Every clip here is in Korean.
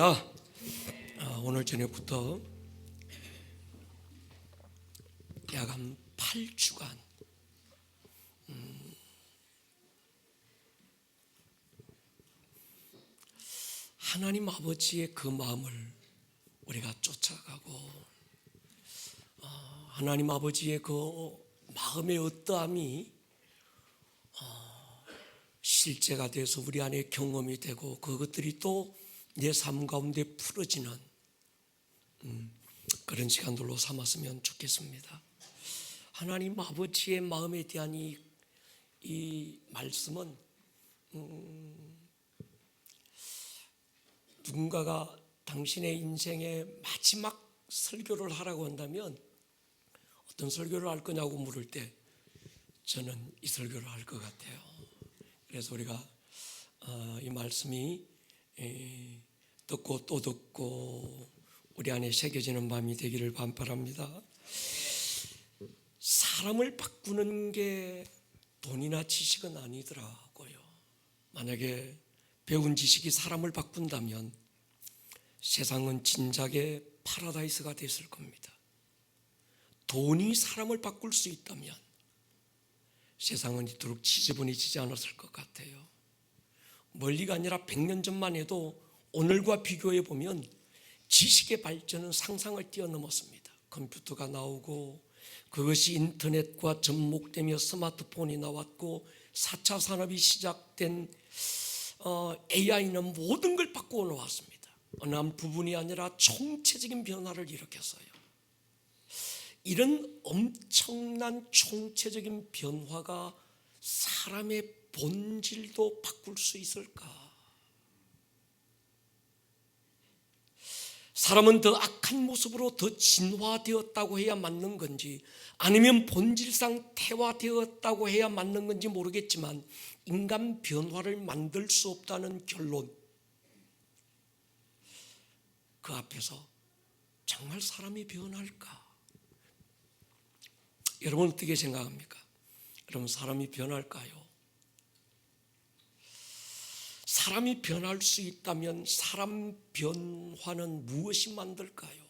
할렐루야. 오늘 저녁부터 약 한 8주간 하나님 아버지의 그 마음을 우리가 쫓아가고 하나님 아버지의 그 마음의 어떠함이 실제가 돼서 우리 안에 경험이 되고 그것들이 또 내 삶 가운데 풀어지는 그런 시간들로 삼았으면 좋겠습니다. 하나님 아버지의 마음에 대한 이 말씀은 누군가가 당신의 인생의 마지막 설교를 하라고 한다면 어떤 설교를 할 거냐고 물을 때 저는 이 설교를 할 것 같아요. 그래서 우리가 이 말씀이 듣고 또 듣고 우리 안에 새겨지는 밤이 되기를 바랍니다. 사람을 바꾸는 게 돈이나 지식은 아니더라고요. 만약에 배운 지식이 사람을 바꾼다면 세상은 진작에 파라다이스가 됐을 겁니다. 돈이 사람을 바꿀 수 있다면 세상은 이토록 지저분해지지 않았을 것 같아요. 멀리가 아니라 100년 전만 해도 오늘과 비교해 보면 지식의 발전은 상상을 뛰어넘었습니다. 컴퓨터가 나오고 그것이 인터넷과 접목되며 스마트폰이 나왔고 4차 산업이 시작된 AI는 모든 걸 바꾸어 놓았습니다. 어느 한 부분이 아니라 총체적인 변화를 일으켰어요. 이런 엄청난 총체적인 변화가 사람의 본질도 바꿀 수 있을까? 사람은 더 악한 모습으로 더 진화되었다고 해야 맞는 건지 아니면 본질상 태화되었다고 해야 맞는 건지 모르겠지만 인간 변화를 만들 수 없다는 결론, 그 앞에서 정말 사람이 변할까? 여러분 어떻게 생각합니까? 여러분 사람이 변할까요? 사람이 변할 수 있다면 사람 변화는 무엇이 만들까요?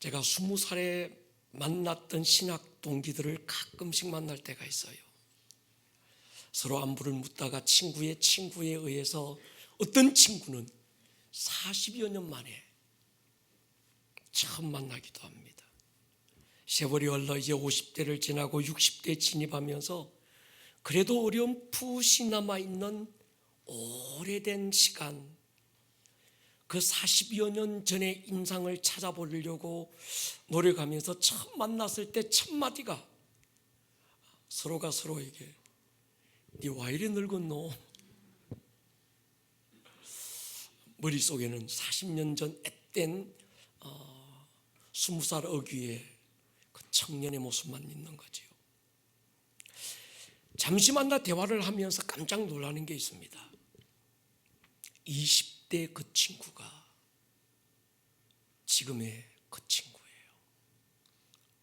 제가 20살에 만났던 신학 동기들을 가끔씩 만날 때가 있어요. 서로 안부를 묻다가 친구의 친구에 의해서 어떤 친구는 40여 년 만에 처음 만나기도 합니다. 세월이 흘러 이제 50대를 지나고 60대 진입하면서 그래도 어렴풋이 남아있는 오래된 시간, 그 40여 년 전의 인상을 찾아보려고 노력하면서 처음 만났을 때 첫 마디가 서로가 서로에게 니 와 이래 늙었노? 머릿속에는 40년 전 앳된 20살 어귀의 그 청년의 모습만 있는 거죠. 잠시 만나 대화를 하면서 깜짝 놀라는 게 있습니다. 20대 그 친구가 지금의 그 친구예요.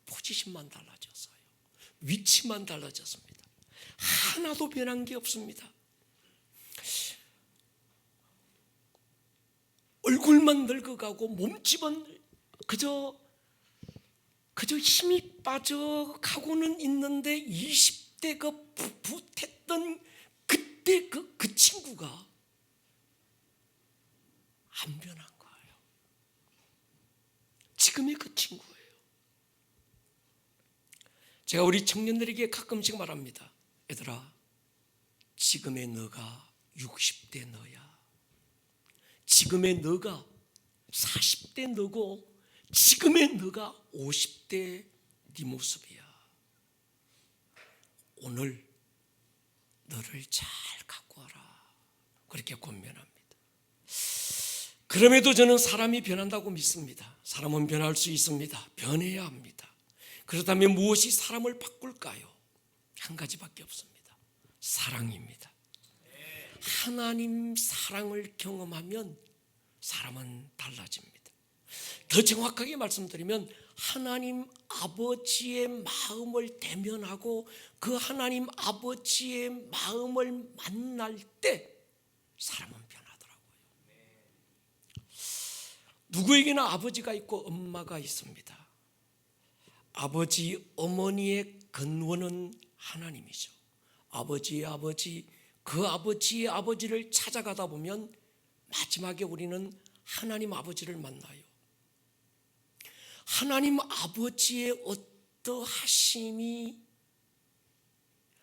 포지션만 달라졌어요. 위치만 달라졌습니다. 하나도 변한 게 없습니다. 얼굴만 늙어가고 몸집은 그저 힘이 빠져가고는 있는데 20대 그 풋풋했던 그때 그 친구가 안 변한 거예요. 지금의 그 친구예요. 제가 우리 청년들에게 가끔씩 말합니다. 얘들아, 지금의 너가 60대 너야. 지금의 너가 40대 너고 지금의 너가 50대 네 모습이야. 오늘 너를 잘 갖고 와라. 그렇게 권면합니다. 그럼에도 저는 사람이 변한다고 믿습니다. 사람은 변할 수 있습니다. 변해야 합니다. 그렇다면 무엇이 사람을 바꿀까요? 한 가지밖에 없습니다. 사랑입니다. 하나님 사랑을 경험하면 사람은 달라집니다. 더 정확하게 말씀드리면 하나님 아버지의 마음을 대면하고 그 하나님 아버지의 마음을 만날 때 사람은 변하더라고요. 누구에게나 아버지가 있고 엄마가 있습니다. 아버지, 어머니의 근원은 하나님이죠. 아버지의 아버지, 그 아버지의 아버지를 찾아가다 보면 마지막에 우리는 하나님 아버지를 만나요. 하나님 아버지의 어떠하심이,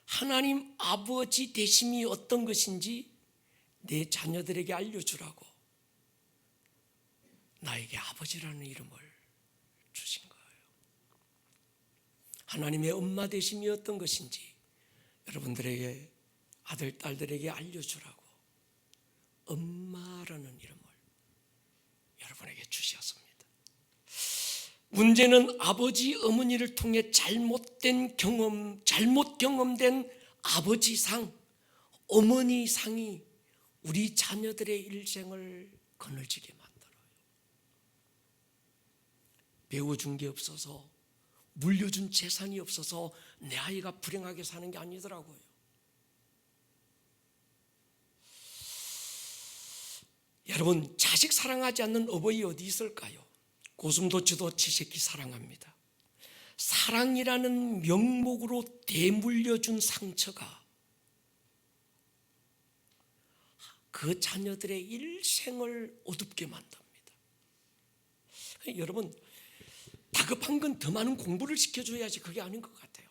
하나님 아버지 되심이 어떤 것인지 내 자녀들에게 알려주라고 나에게 아버지라는 이름을 주신 거예요. 하나님의 엄마 되심이 어떤 것인지 여러분들에게, 아들, 딸들에게 알려주라고 엄마라는 이름을 여러분에게 주셨습니다. 문제는 아버지, 어머니를 통해 잘못된 경험, 잘못 경험된 아버지상, 어머니상이 우리 자녀들의 일생을 거늘지게 만들어요. 배워준 게 없어서, 물려준 재산이 없어서 내 아이가 불행하게 사는 게 아니더라고요. 여러분, 자식 사랑하지 않는 어버이 어디 있을까요? 고슴도치도 지 새끼 사랑합니다. 사랑이라는 명목으로 대물려준 상처가 그 자녀들의 일생을 어둡게 만듭니다. 여러분, 다급한 건 더 많은 공부를 시켜줘야지 그게 아닌 것 같아요.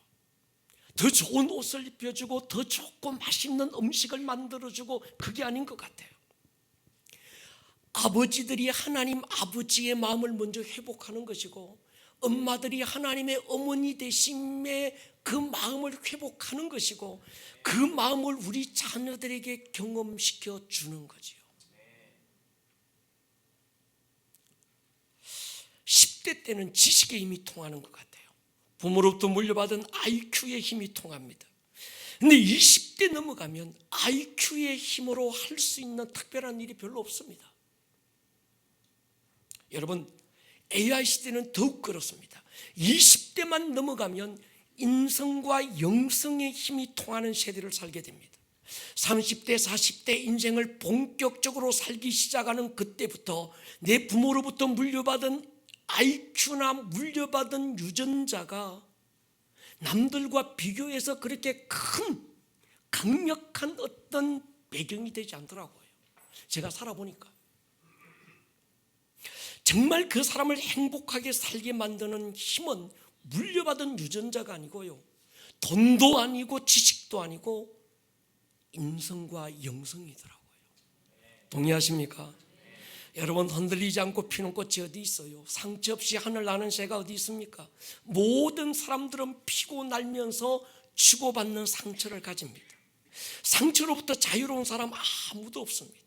더 좋은 옷을 입혀주고 더 좋고 맛있는 음식을 만들어주고 그게 아닌 것 같아요. 아버지들이 하나님 아버지의 마음을 먼저 회복하는 것이고 엄마들이 하나님의 어머니 되심의 그 마음을 회복하는 것이고 그 마음을 우리 자녀들에게 경험시켜 주는 거지요. 10대 때는 지식의 힘이 통하는 것 같아요. 부모로부터 물려받은 IQ의 힘이 통합니다. 근데 20대 넘어가면 IQ의 힘으로 할 수 있는 특별한 일이 별로 없습니다. 여러분, AI 시대는 더욱 그렇습니다. 20대만 넘어가면 인성과 영성의 힘이 통하는 세대를 살게 됩니다. 30대, 40대 인생을 본격적으로 살기 시작하는 그때부터 내 부모로부터 물려받은 IQ나 물려받은 유전자가 남들과 비교해서 그렇게 큰 강력한 어떤 배경이 되지 않더라고요. 제가 살아보니까 정말 그 사람을 행복하게 살게 만드는 힘은 물려받은 유전자가 아니고요, 돈도 아니고 지식도 아니고 인성과 영성이더라고요. 동의하십니까? 여러분, 흔들리지 않고 피는 꽃이 어디 있어요? 상처 없이 하늘 나는 새가 어디 있습니까? 모든 사람들은 피고 날면서 주고받는 상처를 가집니다. 상처로부터 자유로운 사람 아무도 없습니다.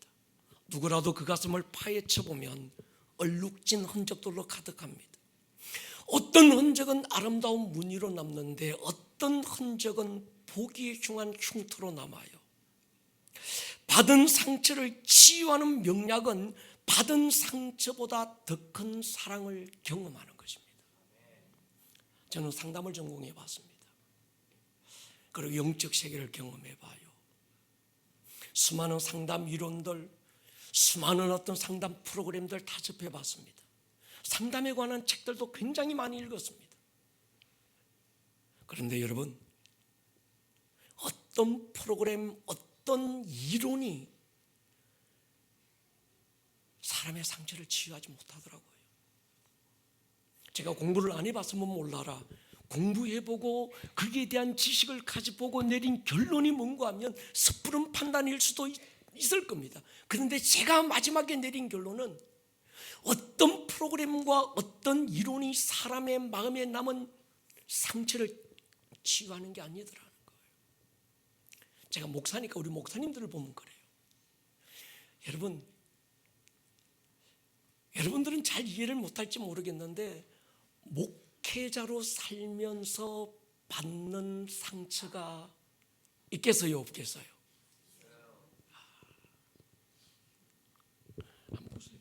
누구라도 그 가슴을 파헤쳐보면 얼룩진 흔적들로 가득합니다. 어떤 흔적은 아름다운 무늬로 남는데 어떤 흔적은 보기에 흉한 흉터로 남아요. 받은 상처를 치유하는 명약은 받은 상처보다 더 큰 사랑을 경험하는 것입니다. 저는 상담을 전공해 봤습니다. 그리고 영적 세계를 경험해 봐요. 수많은 상담 이론들, 수많은 어떤 상담 프로그램들 다 접해봤습니다. 상담에 관한 책들도 굉장히 많이 읽었습니다. 그런데 여러분, 어떤 프로그램, 어떤 이론이 사람의 상처를 치유하지 못하더라고요. 제가 공부를 안 해봤으면 몰라라, 공부해보고 거기에 대한 지식을 가지고 내린 결론이 뭔가 하면 섣부른 판단일 수도 있을 겁니다. 그런데 제가 마지막에 내린 결론은 어떤 프로그램과 어떤 이론이 사람의 마음에 남은 상처를 치유하는 게 아니더라는 거예요. 제가 목사니까 우리 목사님들을 보면 그래요. 여러분들은 잘 이해를 못할지 모르겠는데 목회자로 살면서 받는 상처가 있겠어요, 없겠어요? 한번 보세요.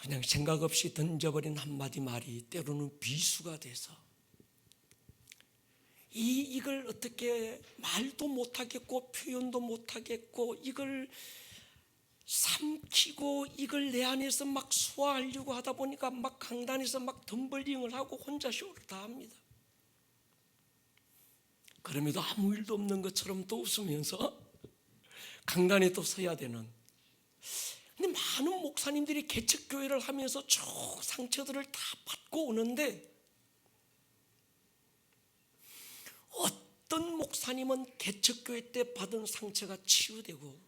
그냥 생각 없이 던져버린 한마디 말이 때로는 비수가 돼서 이걸 어떻게 말도 못하겠고 표현도 못하겠고 이걸 삼키고 이걸 내 안에서 막 소화하려고 하다 보니까 막 강단에서 막 덤블링을 하고 혼자 쇼를 다 합니다. 그럼에도 아무 일도 없는 것처럼 또 웃으면서 강단에 또 서야 되는. 근데 많은 목사님들이 개척교회를 하면서 쭉 상처들을 다 받고 오는데 어떤 목사님은 개척교회 때 받은 상처가 치유되고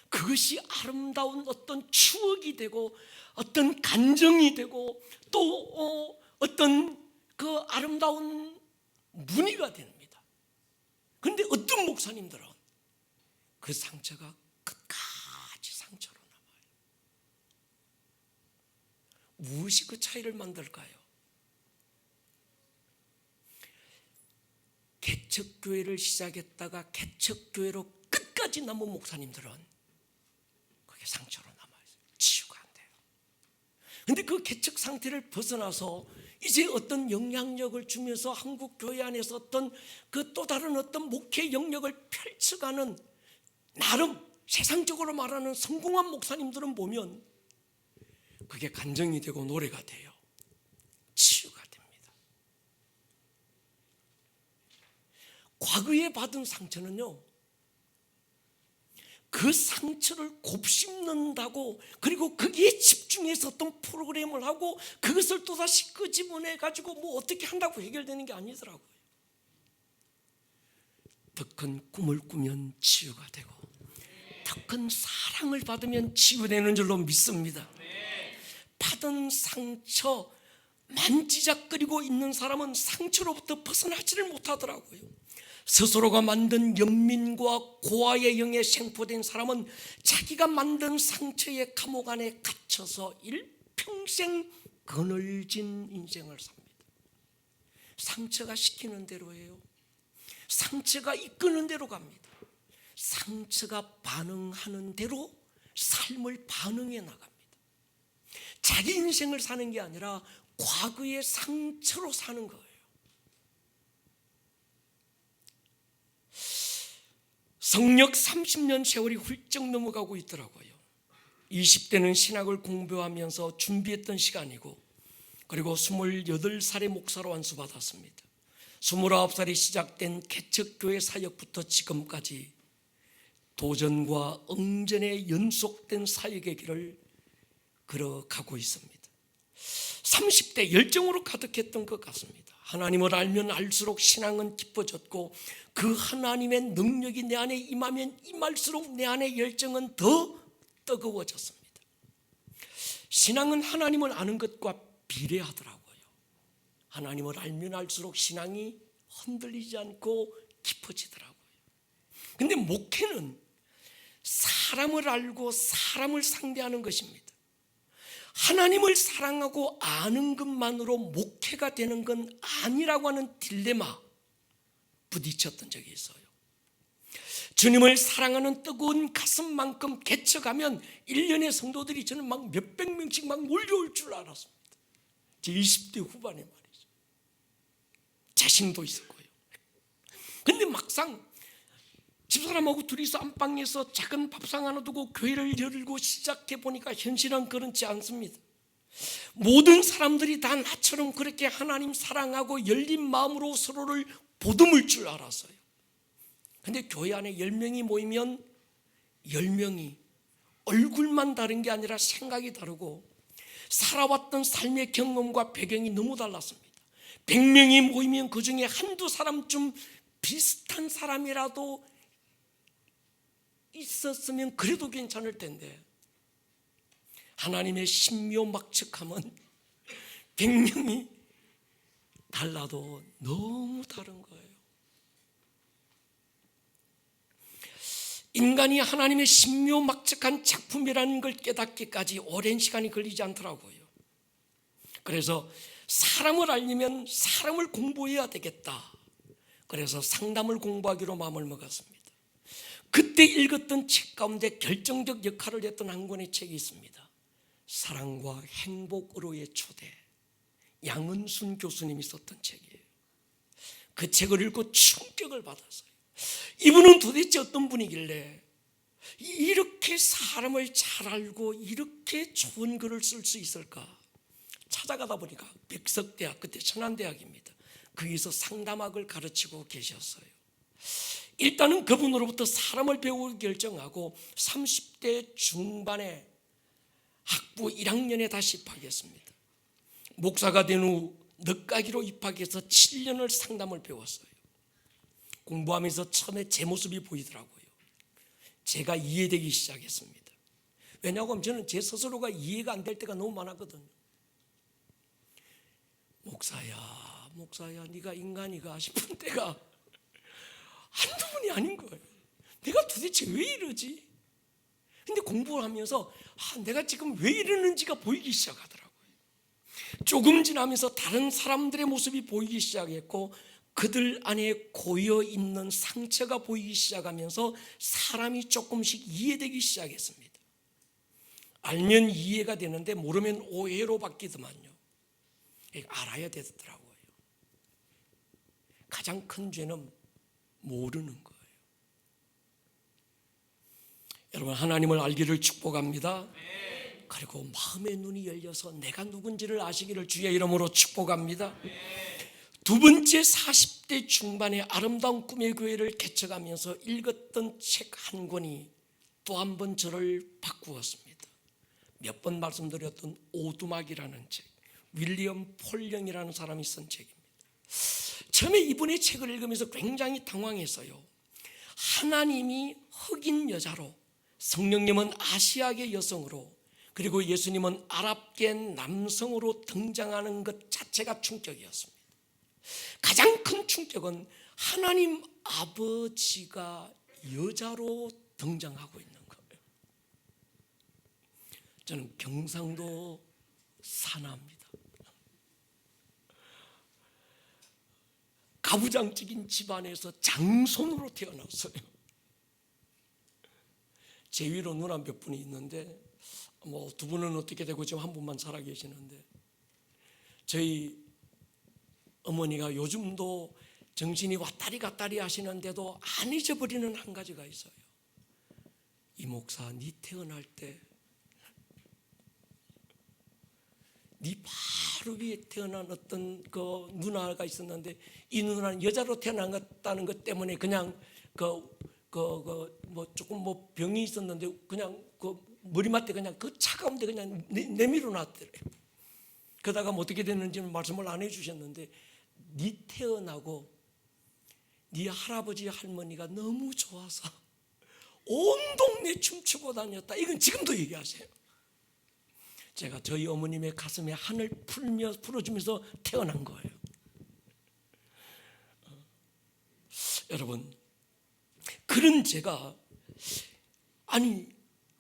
그것이 아름다운 어떤 추억이 되고 어떤 간정이 되고 또 어떤 그 아름다운 문의가 됩니다. 그런데 어떤 목사님들은 그 상처가 끝까지 상처로 남아요. 무엇이 그 차이를 만들까요? 개척교회를 시작했다가 개척교회로 끝까지 남은 목사님들은 그게 상처로 남아있어요. 치유가 안 돼요. 그런데 그 개척 상태를 벗어나서 이제 어떤 영향력을 주면서 한국 교회 안에서 어떤 그 또 다른 어떤 목회 영역을 펼쳐가는 나름 세상적으로 말하는 성공한 목사님들은 보면 그게 간정이 되고 노래가 돼요. 치유가 됩니다. 과거에 받은 상처는요, 그 상처를 곱씹는다고 그리고 거기에 집중해서 어떤 프로그램을 하고 그것을 또다시 끄집어내 가지고 뭐 어떻게 한다고 해결되는 게 아니더라고요. 더 큰 꿈을 꾸면 치유가 되고 더 큰 사랑을 받으면 치유되는 줄로 믿습니다. 받은 상처 만지작거리고 있는 사람은 상처로부터 벗어나지를 못하더라고요. 스스로가 만든 연민과 고아의 영에 생포된 사람은 자기가 만든 상처의 감옥 안에 갇혀서 일평생 그늘진 인생을 삽니다. 상처가 시키는 대로예요. 상처가 이끄는 대로 갑니다. 상처가 반응하는 대로 삶을 반응해 나갑니다. 자기 인생을 사는 게 아니라 과거의 상처로 사는 거예요. 성역 30년 세월이 훌쩍 넘어가고 있더라고요. 20대는 신학을 공부하면서 준비했던 시간이고, 그리고 28살에 목사로 안수받았습니다. 29살이 시작된 개척교회 사역부터 지금까지 도전과 응전의 연속된 사역의 길을 걸어가고 있습니다. 30대 열정으로 가득했던 것 같습니다. 하나님을 알면 알수록 신앙은 깊어졌고 그 하나님의 능력이 내 안에 임하면 임할수록 내 안의 열정은 더 뜨거워졌습니다. 신앙은 하나님을 아는 것과 비례하더라고요. 하나님을 알면 알수록 신앙이 흔들리지 않고 깊어지더라고요. 그런데 목회는 사람을 알고 사람을 상대하는 것입니다. 하나님을 사랑하고 아는 것만으로 목회가 되는 건 아니라고 하는 딜레마 부딪혔던 적이 있어요. 주님을 사랑하는 뜨거운 가슴만큼 개척하면 1년의 성도들이 저는 막 몇백 명씩 막 몰려올 줄 알았습니다. 제 20대 후반에 말이죠. 자신도 있었고요. 근데 막상 집사람하고 둘이서 안방에서 작은 밥상 하나 두고 교회를 열고 시작해 보니까 현실은 그렇지 않습니다. 모든 사람들이 다 나처럼 그렇게 하나님 사랑하고 열린 마음으로 서로를 보듬을 줄 알았어요. 근데 교회 안에 10명이 모이면 10명이 얼굴만 다른 게 아니라 생각이 다르고 살아왔던 삶의 경험과 배경이 너무 달랐습니다. 100명이 모이면 그 중에 한두 사람쯤 비슷한 사람이라도 있었으면 그래도 괜찮을 텐데 하나님의 신묘막측함은 100명이 달라도 너무 다른 거예요. 인간이 하나님의 신묘막측한 작품이라는 걸 깨닫기까지 오랜 시간이 걸리지 않더라고요. 그래서 사람을 알려면 사람을 공부해야 되겠다. 그래서 상담을 공부하기로 마음을 먹었습니다. 그때 읽었던 책 가운데 결정적 역할을 했던 한 권의 책이 있습니다. 사랑과 행복으로의 초대, 양은순 교수님이 썼던 책이에요. 그 책을 읽고 충격을 받았어요. 이분은 도대체 어떤 분이길래 이렇게 사람을 잘 알고 이렇게 좋은 글을 쓸 수 있을까? 찾아가다 보니까 백석대학, 그때 천안대학입니다. 거기서 상담학을 가르치고 계셨어요. 일단은 그분으로부터 사람을 배우기 결정하고 30대 중반에 학부 1학년에 다시 입학했습니다. 목사가 된 후 늦가기로 입학해서 7년을 상담을 배웠어요. 공부하면서 처음에 제 모습이 보이더라고요. 제가 이해되기 시작했습니다. 왜냐하면 저는 제 스스로가 이해가 안 될 때가 너무 많았거든요. 목사야 네가 인간이가 싶은 때가 한두 번이 아닌 거예요. 내가 도대체 왜 이러지? 근데 공부를 하면서 내가 지금 왜 이러는지가 보이기 시작하더라고요. 조금 지나면서 다른 사람들의 모습이 보이기 시작했고 그들 안에 고여 있는 상처가 보이기 시작하면서 사람이 조금씩 이해되기 시작했습니다. 알면 이해가 되는데 모르면 오해로 바뀌더만요. 알아야 되더라고요. 가장 큰 죄는 모르는 거예요. 여러분, 하나님을 알기를 축복합니다. 그리고 마음의 눈이 열려서 내가 누군지를 아시기를 주의 이름으로 축복합니다. 두 번째, 40대 중반의 아름다운 꿈의 교회를 개척하면서 읽었던 책 한 권이 또 한 번 저를 바꾸었습니다. 몇 번 말씀드렸던 오두막이라는 책, 윌리엄 폴령이라는 사람이 쓴 책입니다. 처음에 이분의 책을 읽으면서 굉장히 당황했어요. 하나님이 흑인 여자로, 성령님은 아시아계 여성으로, 그리고 예수님은 아랍계 남성으로 등장하는 것 자체가 충격이었습니다. 가장 큰 충격은 하나님 아버지가 여자로 등장하고 있는 거예요. 저는 경상도 사나입니다. 가부장적인 집안에서 장손으로 태어났어요. 제 위로 누나 몇 분이 있는데 두 분은 어떻게 되고 지금 한 분만 살아 계시는데, 저희 어머니가 요즘도 정신이 왔다리 갔다리 하시는데도 안 잊어버리는 한 가지가 있어요. 이 목사, 네 태어날 때 네 바로 위에 태어난 어떤 그 누나가 있었는데 이 누나는 여자로 태어났다는 것 때문에 그냥 조금 병이 있었는데 그냥 그 머리맡에 그냥 그 차가운데 그냥 내밀어 놨더래요. 그러다가 어떻게 됐는지는 말씀을 안 해주셨는데, 네 태어나고 네 할아버지 할머니가 너무 좋아서 온 동네 춤추고 다녔다. 이건 지금도 얘기하세요. 제가 저희 어머님의 가슴에 한을 풀어주면서 태어난 거예요. 여러분, 그런 제가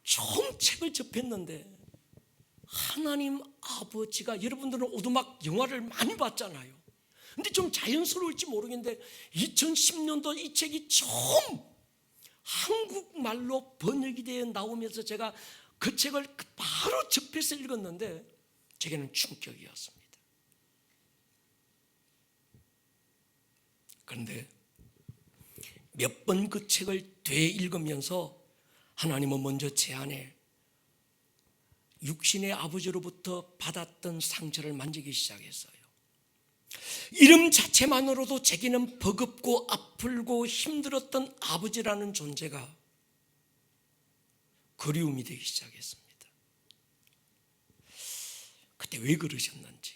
처음 책을 접했는데 하나님 아버지가, 여러분들은 오두막 영화를 많이 봤잖아요. 근데 좀 자연스러울지 모르겠는데 2010년도 이 책이 처음 한국말로 번역이 되어 나오면서 제가 그 책을 바로 접해서 읽었는데 제게는 충격이었습니다. 그런데 몇 번 그 책을 되읽으면서 하나님은 먼저 제 안에 육신의 아버지로부터 받았던 상처를 만지기 시작했어요. 이름 자체만으로도 제게는 버겁고 아프고 힘들었던 아버지라는 존재가 그리움이 되기 시작했습니다. 그때 왜 그러셨는지,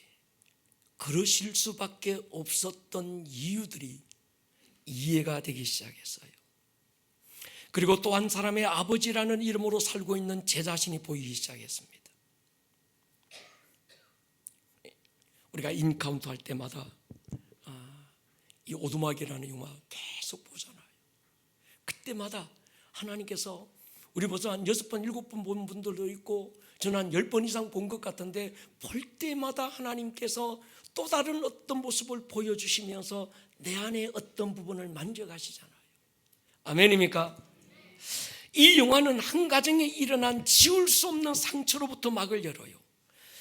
그러실 수밖에 없었던 이유들이 이해가 되기 시작했어요. 그리고 또 한 사람의 아버지라는 이름으로 살고 있는 제 자신이 보이기 시작했습니다. 우리가 인카운트 할 때마다 이 오두막이라는 영화 계속 보잖아요. 그때마다 하나님께서, 우리 벌써 한 6번, 7번 본 분들도 있고 저는 한 10번 이상 본 것 같은데, 볼 때마다 하나님께서 또 다른 어떤 모습을 보여주시면서 내 안에 어떤 부분을 만져가시잖아요. 아멘입니까? 이 영화는 한 가정에 일어난 지울 수 없는 상처로부터 막을 열어요.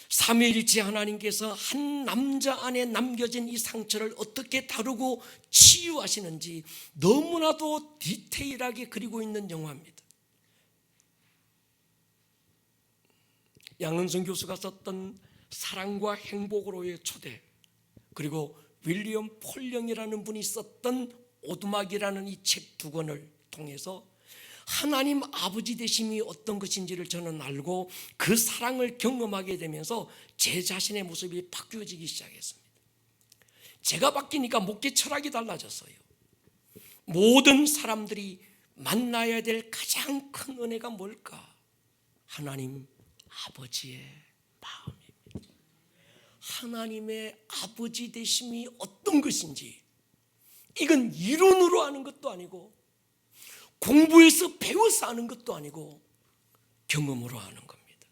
삼위일체 하나님께서 한 남자 안에 남겨진 이 상처를 어떻게 다루고 치유하시는지 너무나도 디테일하게 그리고 있는 영화입니다. 양은성 교수가 썼던 사랑과 행복으로의 초대, 그리고 윌리엄 폴령이라는 분이 썼던 오두막이라는 이 책 두 권을 통해서 하나님 아버지 되심이 어떤 것인지를 저는 알고 그 사랑을 경험하게 되면서 제 자신의 모습이 바뀌어지기 시작했습니다. 제가 바뀌니까 목회 철학이 달라졌어요. 모든 사람들이 만나야 될 가장 큰 은혜가 뭘까? 하나님 아버지의 마음입니다. 하나님의 아버지 되심이 어떤 것인지, 이건 이론으로 아는 것도 아니고 공부해서 배워서 아는 것도 아니고 경험으로 아는 겁니다.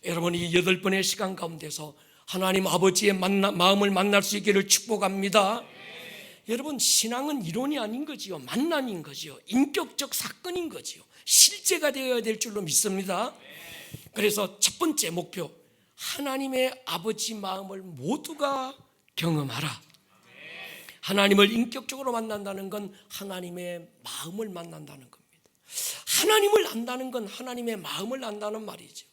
여러분, 이 8번의 시간 가운데서 하나님 아버지의 마음을 만날 수 있기를 축복합니다. 여러분, 신앙은 이론이 아닌 거지요. 만남인 거지요. 인격적 사건인 거지요. 실제가 되어야 될 줄로 믿습니다. 그래서 첫 번째 목표, 하나님의 아버지 마음을 모두가 경험하라. 하나님을 인격적으로 만난다는 건 하나님의 마음을 만난다는 겁니다. 하나님을 안다는 건 하나님의 마음을 안다는 말이죠.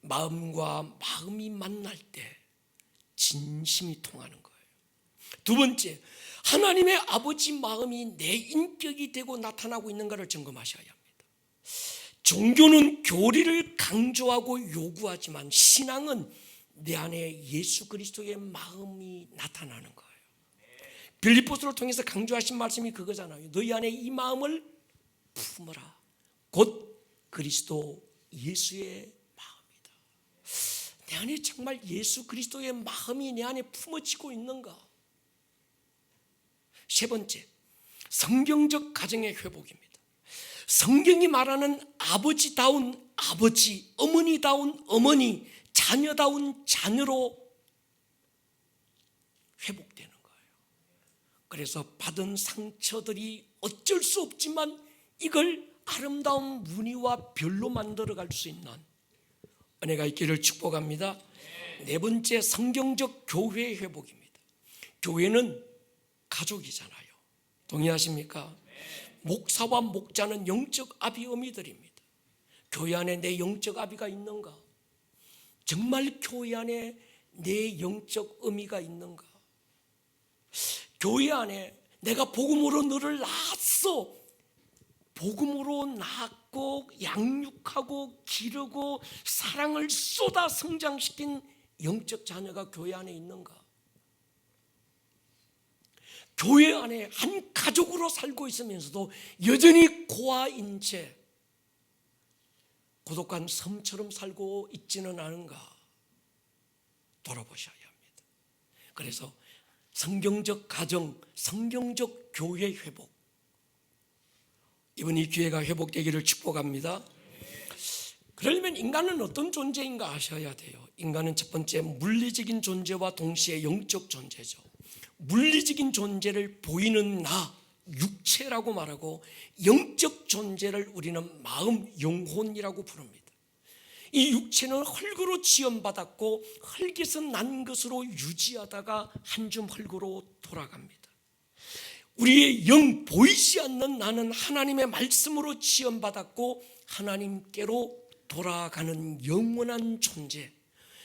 마음과 마음이 만날 때 진심이 통하는 거예요. 두 번째, 하나님의 아버지 마음이 내 인격이 되고 나타나고 있는가를 점검하셔야 합니다. 종교는 교리를 강조하고 요구하지만 신앙은 내 안에 예수 그리스도의 마음이 나타나는 거예요. 빌립보서를 통해서 강조하신 말씀이 그거잖아요. 너희 안에 이 마음을 품어라. 곧 그리스도 예수의 마음이다. 내 안에 정말 예수 그리스도의 마음이 내 안에 품어지고 있는가? 세 번째, 성경적 가정의 회복입니다. 성경이 말하는 아버지다운 아버지, 어머니다운 어머니, 자녀다운 자녀로 회복되는 거예요. 그래서 받은 상처들이 어쩔 수 없지만 이걸 아름다운 무늬와 별로 만들어갈 수 있는 은혜가 있기를 축복합니다. 네 번째, 성경적 교회의 회복입니다. 교회는 가족이잖아요. 동의하십니까? 목사와 목자는 영적 아비 어미들입니다. 교회 안에 내 영적 아비가 있는가? 정말 교회 안에 내 영적 어미가 있는가? 교회 안에 내가 복음으로 너를 낳았어. 복음으로 낳고 양육하고 기르고 사랑을 쏟아 성장시킨 영적 자녀가 교회 안에 있는가? 교회 안에 한 가족으로 살고 있으면서도 여전히 고아인 채 고독한 섬처럼 살고 있지는 않은가 돌아보셔야 합니다. 그래서 성경적 가정, 성경적 교회 회복, 이번 이 기회가 회복되기를 축복합니다. 그러려면 인간은 어떤 존재인가 아셔야 돼요. 인간은 첫 번째, 물리적인 존재와 동시에 영적 존재죠. 물리적인 존재를 보이는 나, 육체라고 말하고, 영적 존재를 우리는 마음, 영혼이라고 부릅니다. 이 육체는 흙으로 지음받았고 흙에서 난 것으로 유지하다가 한 줌 흙으로 돌아갑니다. 우리의 영, 보이지 않는 나는 하나님의 말씀으로 지음받았고 하나님께로 돌아가는 영원한 존재,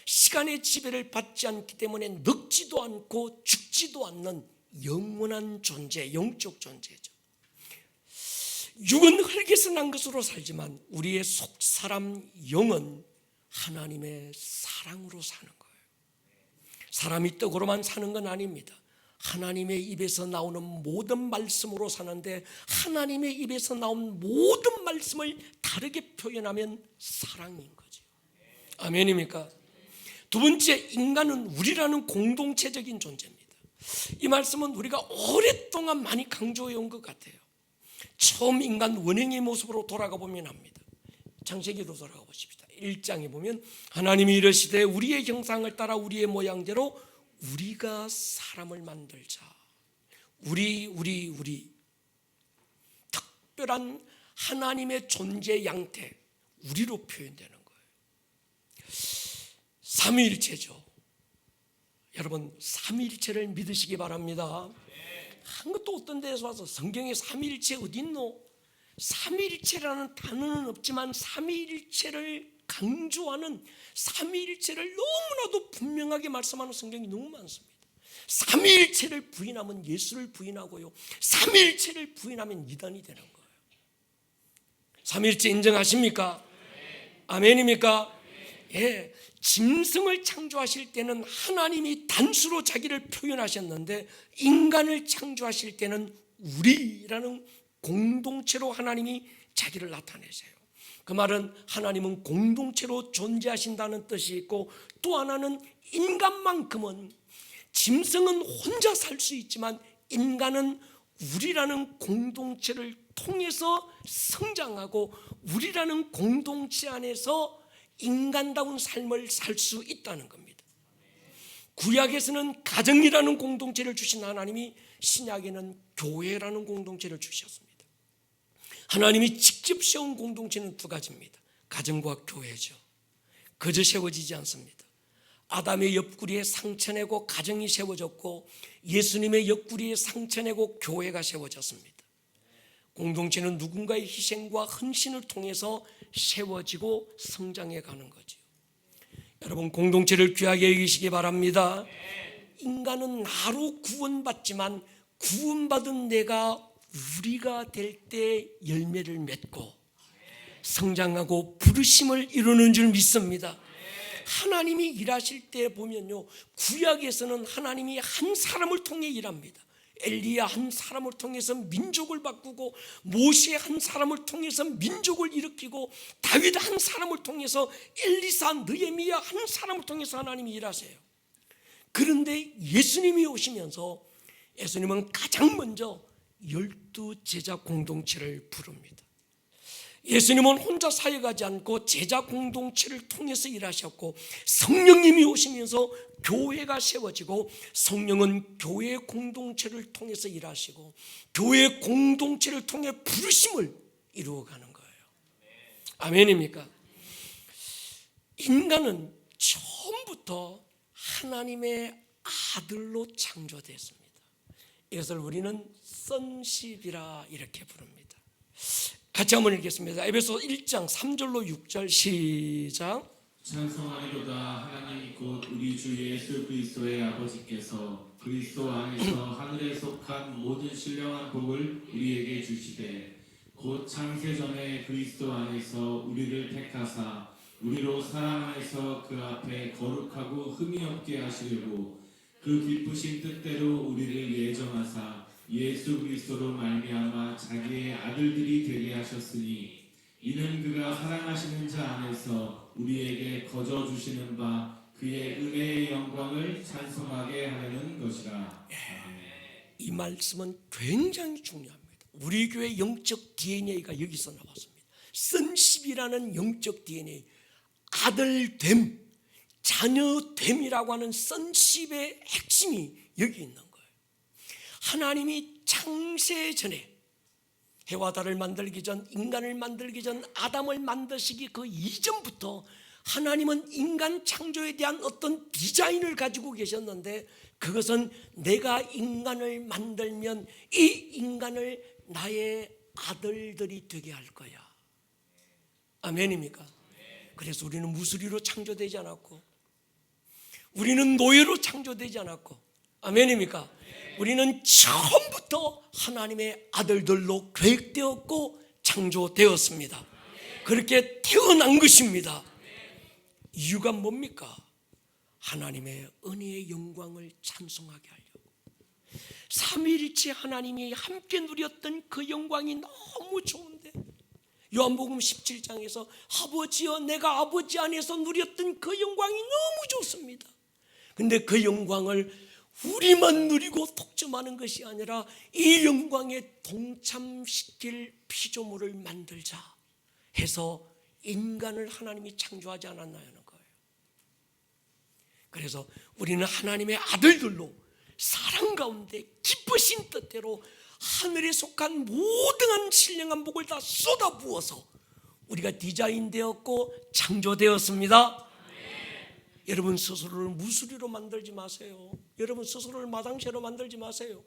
시간의 지배를 받지 않기 때문에 늙지도 않고 죽지도 않는 영원한 존재, 영적 존재죠. 육은 흙에서 난 것으로 살지만 우리의 속사람 영은 하나님의 사랑으로 사는 거예요. 사람이 떡으로만 사는 건 아닙니다. 하나님의 입에서 나오는 모든 말씀으로 사는데, 하나님의 입에서 나온 모든 말씀을 다르게 표현하면 사랑인 거죠. 아멘입니까? 두 번째, 인간은 우리라는 공동체적인 존재입니다. 이 말씀은 우리가 오랫동안 많이 강조해 온 것 같아요. 처음 인간 원형의 모습으로 돌아가 보면 합니다. 창세기로 돌아가 보십시다. 1장에 보면 하나님이 이르시되 우리의 형상을 따라 우리의 모양대로 우리가 사람을 만들자. 우리 특별한 하나님의 존재 양태, 우리로 표현되는 거예요. 삼위일체죠. 여러분, 삼위일체를 믿으시기 바랍니다. 한 것도 어떤 데서 와서 성경에 삼위일체 어디 있노? 삼위일체라는 단어는 없지만 삼위일체를 강조하는, 삼위일체를 너무나도 분명하게 말씀하는 성경이 너무 많습니다. 삼위일체를 부인하면 예수를 부인하고요, 삼위일체를 부인하면 이단이 되는 거예요. 삼위일체 인정하십니까? 아멘입니까? 예, 짐승을 창조하실 때는 하나님이 단수로 자기를 표현하셨는데, 인간을 창조하실 때는 우리라는 공동체로 하나님이 자기를 나타내세요. 그 말은 하나님은 공동체로 존재하신다는 뜻이 있고, 또 하나는 인간만큼은, 짐승은 혼자 살 수 있지만 인간은 우리라는 공동체를 통해서 성장하고 우리라는 공동체 안에서 인간다운 삶을 살 수 있다는 겁니다. 구약에서는 가정이라는 공동체를 주신 하나님이 신약에는 교회라는 공동체를 주셨습니다. 하나님이 직접 세운 공동체는 두 가지입니다. 가정과 교회죠. 그저 세워지지 않습니다. 아담의 옆구리에 상처 내고 가정이 세워졌고, 예수님의 옆구리에 상처 내고 교회가 세워졌습니다. 공동체는 누군가의 희생과 헌신을 통해서 세워지고 성장해 가는 거죠. 여러분, 공동체를 귀하게 여기시기 바랍니다. 인간은 나로 구원받지만 구원받은 내가 우리가 될 때 열매를 맺고 성장하고 부르심을 이루는 줄 믿습니다. 하나님이 일하실 때 보면요, 구약에서는 하나님이 한 사람을 통해 일합니다. 엘리야 한 사람을 통해서 민족을 바꾸고, 모세 한 사람을 통해서 민족을 일으키고, 다윗 한 사람을 통해서, 엘리사, 느헤미야 한 사람을 통해서 하나님이 일하세요. 그런데 예수님이 오시면서 예수님은 가장 먼저 12 제자 공동체를 부릅니다. 예수님은 혼자 사역하지 않고 제자 공동체를 통해서 일하셨고, 성령님이 오시면서 교회가 세워지고, 성령은 교회 공동체를 통해서 일하시고, 교회 공동체를 통해 부르심을 이루어가는 거예요. 아멘입니까? 인간은 처음부터 하나님의 아들로 창조됐습니다. 이것을 우리는 sonship이라 이렇게 부릅니다. 같이 한번 읽겠습니다. 에베소 1장 3절로 6절 시작. 찬송하리로다. 하나님 곧 우리 주 예수 그리스도의 아버지께서 그리스도 안에서 하늘에 속한 모든 신령한 복을 우리에게 주시되, 곧 창세전에 그리스도 안에서 우리를 택하사 우리로 사랑 안에서 그 앞에 거룩하고 흠이 없게 하시려고 그 기쁘신 뜻대로 우리를 예정하사 예수 그리스도로 말미암아 자기의 아들들이 되게 하셨으니, 이는 그가 사랑하시는 자 안에서 우리에게 거저 주시는 바 그의 은혜의 영광을 찬송하게 하려는 것이라. 이 말씀은 굉장히 중요합니다. 우리 교회 영적 DNA가 여기서 나왔습니다. sonship이라는 영적 DNA, 아들됨, 자녀됨이라고 하는 sonship의 핵심이 여기 있는 거예요. 하나님이 창세 전에, 해와 달을 만들기 전, 인간을 만들기 전, 아담을 만드시기 그 이전부터 하나님은 인간 창조에 대한 어떤 디자인을 가지고 계셨는데, 그것은 내가 인간을 만들면 이 인간을 나의 아들들이 되게 할 거야. 아멘입니까? 그래서 우리는 무수리로 창조되지 않았고, 우리는 노예로 창조되지 않았고, 아멘입니까? 우리는 처음부터 하나님의 아들들로 계획되었고 창조되었습니다. 그렇게 태어난 것입니다. 이유가 뭡니까? 하나님의 은혜의 영광을 찬송하게 하려고. 삼위일체 하나님이 함께 누렸던 그 영광이 너무 좋은데, 요한복음 17장에서 아버지여 내가 아버지 안에서 누렸던 그 영광이 너무 좋습니다. 근데 그 영광을 우리만 누리고 독점하는 것이 아니라 이 영광에 동참시킬 피조물을 만들자 해서 인간을 하나님이 창조하지 않았나 하는 거예요. 그래서 우리는 하나님의 아들들로 사랑 가운데 기쁘신 뜻대로 하늘에 속한 모든 신령한 복을 다 쏟아부어서 우리가 디자인되었고 창조되었습니다. 여러분 스스로를 무수리로 만들지 마세요. 여러분 스스로를 마당새로 만들지 마세요.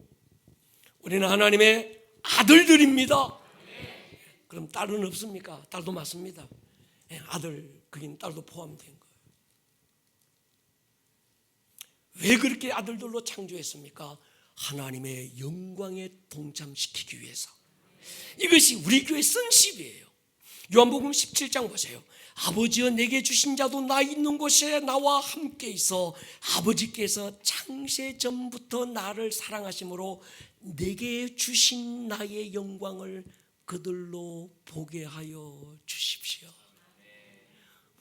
우리는 하나님의 아들들입니다. 그럼 딸은 없습니까? 딸도 맞습니다. 아들, 거긴 딸도 포함된 거예요. 왜 그렇게 아들들로 창조했습니까? 하나님의 영광에 동참시키기 위해서. 이것이 우리 교회 선십이에요. 요한복음 17장 보세요. 아버지여 내게 주신 자도 나 있는 곳에 나와 함께 있어 아버지께서 창세 전부터 나를 사랑하심으로 내게 주신 나의 영광을 그들로 보게 하여 주십시오.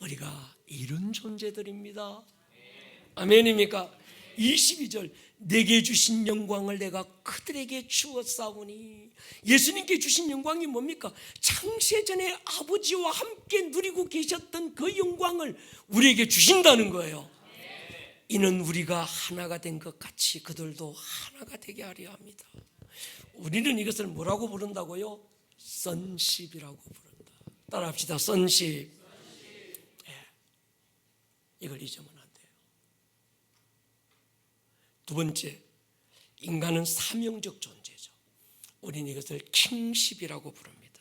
우리가 이런 존재들입니다. 아멘입니까? 22절 내게 주신 영광을 내가 그들에게 주었사오니, 예수님께 주신 영광이 뭡니까? 창세전에 아버지와 함께 누리고 계셨던 그 영광을 우리에게 주신다는 거예요. 이는 우리가 하나가 된 것 같이 그들도 하나가 되게 하려 합니다. 우리는 이것을 뭐라고 부른다고요? 선십이라고 부른다. 따라합시다. 선십. 이걸 잊으면 안 돼요. 두 번째, 인간은 사명적 존재죠. 우리는 이것을 킹십이라고 부릅니다.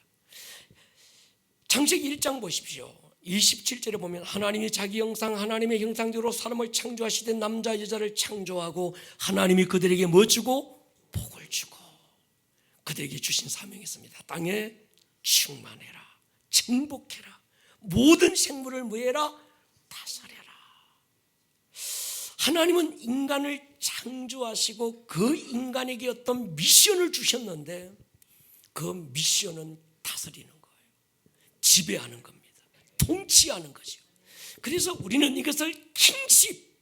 창세기 1장 보십시오. 27절에 보면 하나님이 자기 형상 하나님의 형상대로 사람을 창조하시되 남자 여자를 창조하고 하나님이 그들에게 뭐 주고? 복을 주고 그들에게 주신 사명이 있습니다. 땅에 충만해라, 정복해라, 모든 생물을 뭐해라? 다스려라. 하나님은 인간을 창조하시고 그 인간에게 어떤 미션을 주셨는데 그 미션은 다스리는 거예요. 지배하는 겁니다. 통치하는 거죠. 그래서 우리는 이것을 킹십,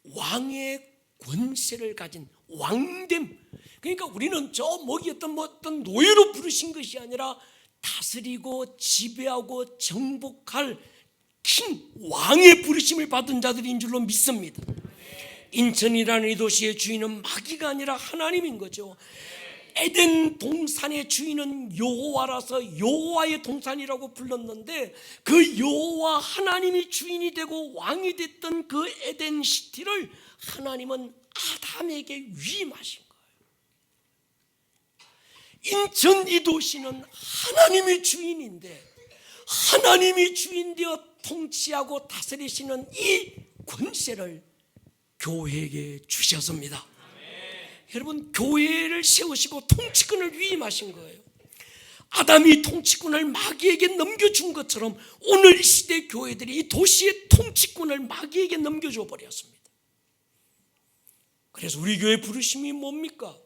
왕의 권세를 가진 왕됨. 그러니까 우리는 저 어떤 노예로 부르신 것이 아니라 다스리고 지배하고 정복할 킹, 왕의 부르심을 받은 자들인 줄로 믿습니다. 인천이라는 이 도시의 주인은 마귀가 아니라 하나님인 거죠. 에덴 동산의 주인은 여호와라서 여호와의 동산이라고 불렀는데 그 여호와 하나님이 주인이 되고 왕이 됐던 그 에덴 시티를 하나님은 아담에게 위임하신 거예요. 인천 이 도시는 하나님의 주인인데 하나님이 주인되어 통치하고 다스리시는 이 권세를 교회에게 주셨습니다. 여러분, 교회를 세우시고 통치권을 위임하신 거예요. 아담이 통치권을 마귀에게 넘겨준 것처럼 오늘 이 시대 교회들이 이 도시의 통치권을 마귀에게 넘겨줘 버렸습니다. 그래서 우리 교회 부르심이 뭡니까?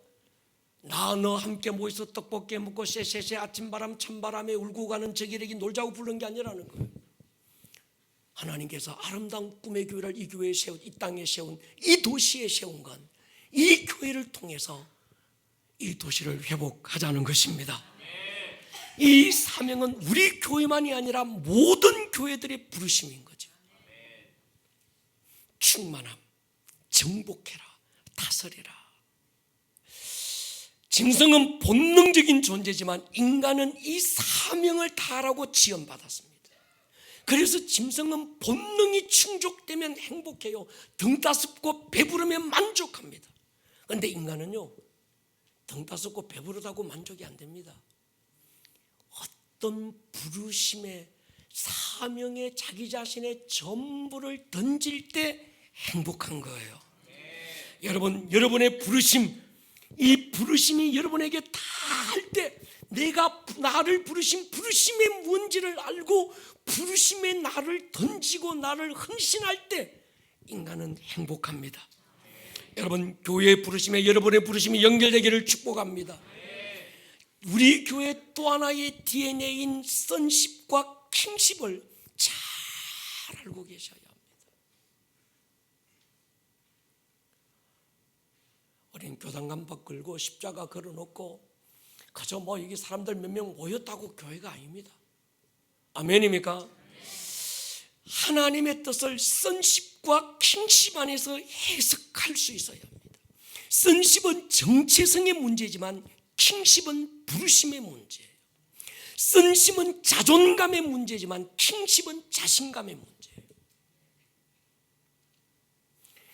나 너 함께 모여서 떡볶이 먹고 쎄쎄쎄 아침바람 찬바람에 울고 가는 저기에게 놀자고 부른 게 아니라는 거예요. 하나님께서 아름다운 꿈의 교회를 이 교회에 세운, 이 땅에 세운, 이 도시에 세운 건 이 교회를 통해서 이 도시를 회복하자는 것입니다. 이 사명은 우리 교회만이 아니라 모든 교회들의 부르심인 거죠. 충만함, 정복해라, 다스리라. 짐승은 본능적인 존재지만 인간은 이 사명을 다하라고 지원받았습니다. 그래서 짐승은 본능이 충족되면 행복해요. 등 따숩고 배부르면 만족합니다. 그런데 인간은요, 등 따숩고 배부르다고 만족이 안 됩니다. 어떤 부르심에, 사명에 자기 자신의 전부를 던질 때 행복한 거예요. 여러분, 여러분의 부르심, 이 부르심이 여러분에게 다 할 때 내가 나를 부르신 부르심의 뭔지를 알고 부르심에 나를 던지고 나를 헌신할 때 인간은 행복합니다. 여러분, 교회의 부르심에 여러분의 부르심이 연결되기를 축복합니다. 우리 교회 또 하나의 DNA인 선십과 킹십을 잘 알고 계셔야 합니다. 우리는 교단간박 걸고 십자가 걸어놓고 그저 여기 사람들 몇 명 모였다고 교회가 아닙니다. 아멘입니까? 하나님의 뜻을 선십과 킹십 안에서 해석할 수 있어야 합니다. 선십은 정체성의 문제지만 킹십은 부르심의 문제예요. sonship은 자존감의 문제지만 kingship은 자신감의 문제예요.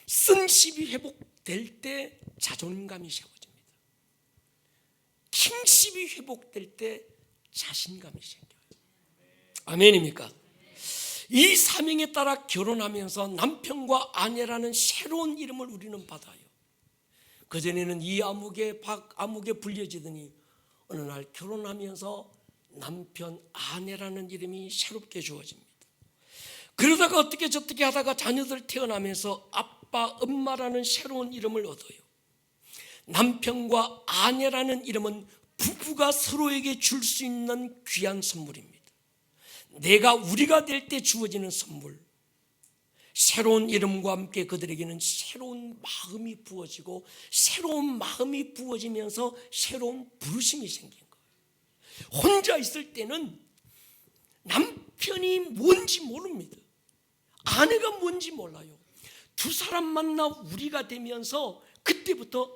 sonship이 회복될 때 자존감이 세워집니다. kingship이 회복될 때 자신감이 생겨요. 아멘입니까? 이 사명에 따라 결혼하면서 남편과 아내라는 새로운 이름을 우리는 받아요. 그전에는 이 아무개 박 아무개 불려지더니 어느 날 결혼하면서 남편 아내라는 이름이 새롭게 주어집니다. 그러다가 어떻게 저떻게 하다가 자녀들 태어나면서 아빠 엄마라는 새로운 이름을 얻어요. 남편과 아내라는 이름은 부부가 서로에게 줄 수 있는 귀한 선물입니다. 우리가 될 때 주어지는 선물. 새로운 이름과 함께 그들에게는 새로운 마음이 부어지고 새로운 마음이 부어지면서 새로운 부르심이 생긴 거예요. 혼자 있을 때는 남편이 뭔지 모릅니다. 아내가 뭔지 몰라요. 두 사람 만나 우리가 되면서 그때부터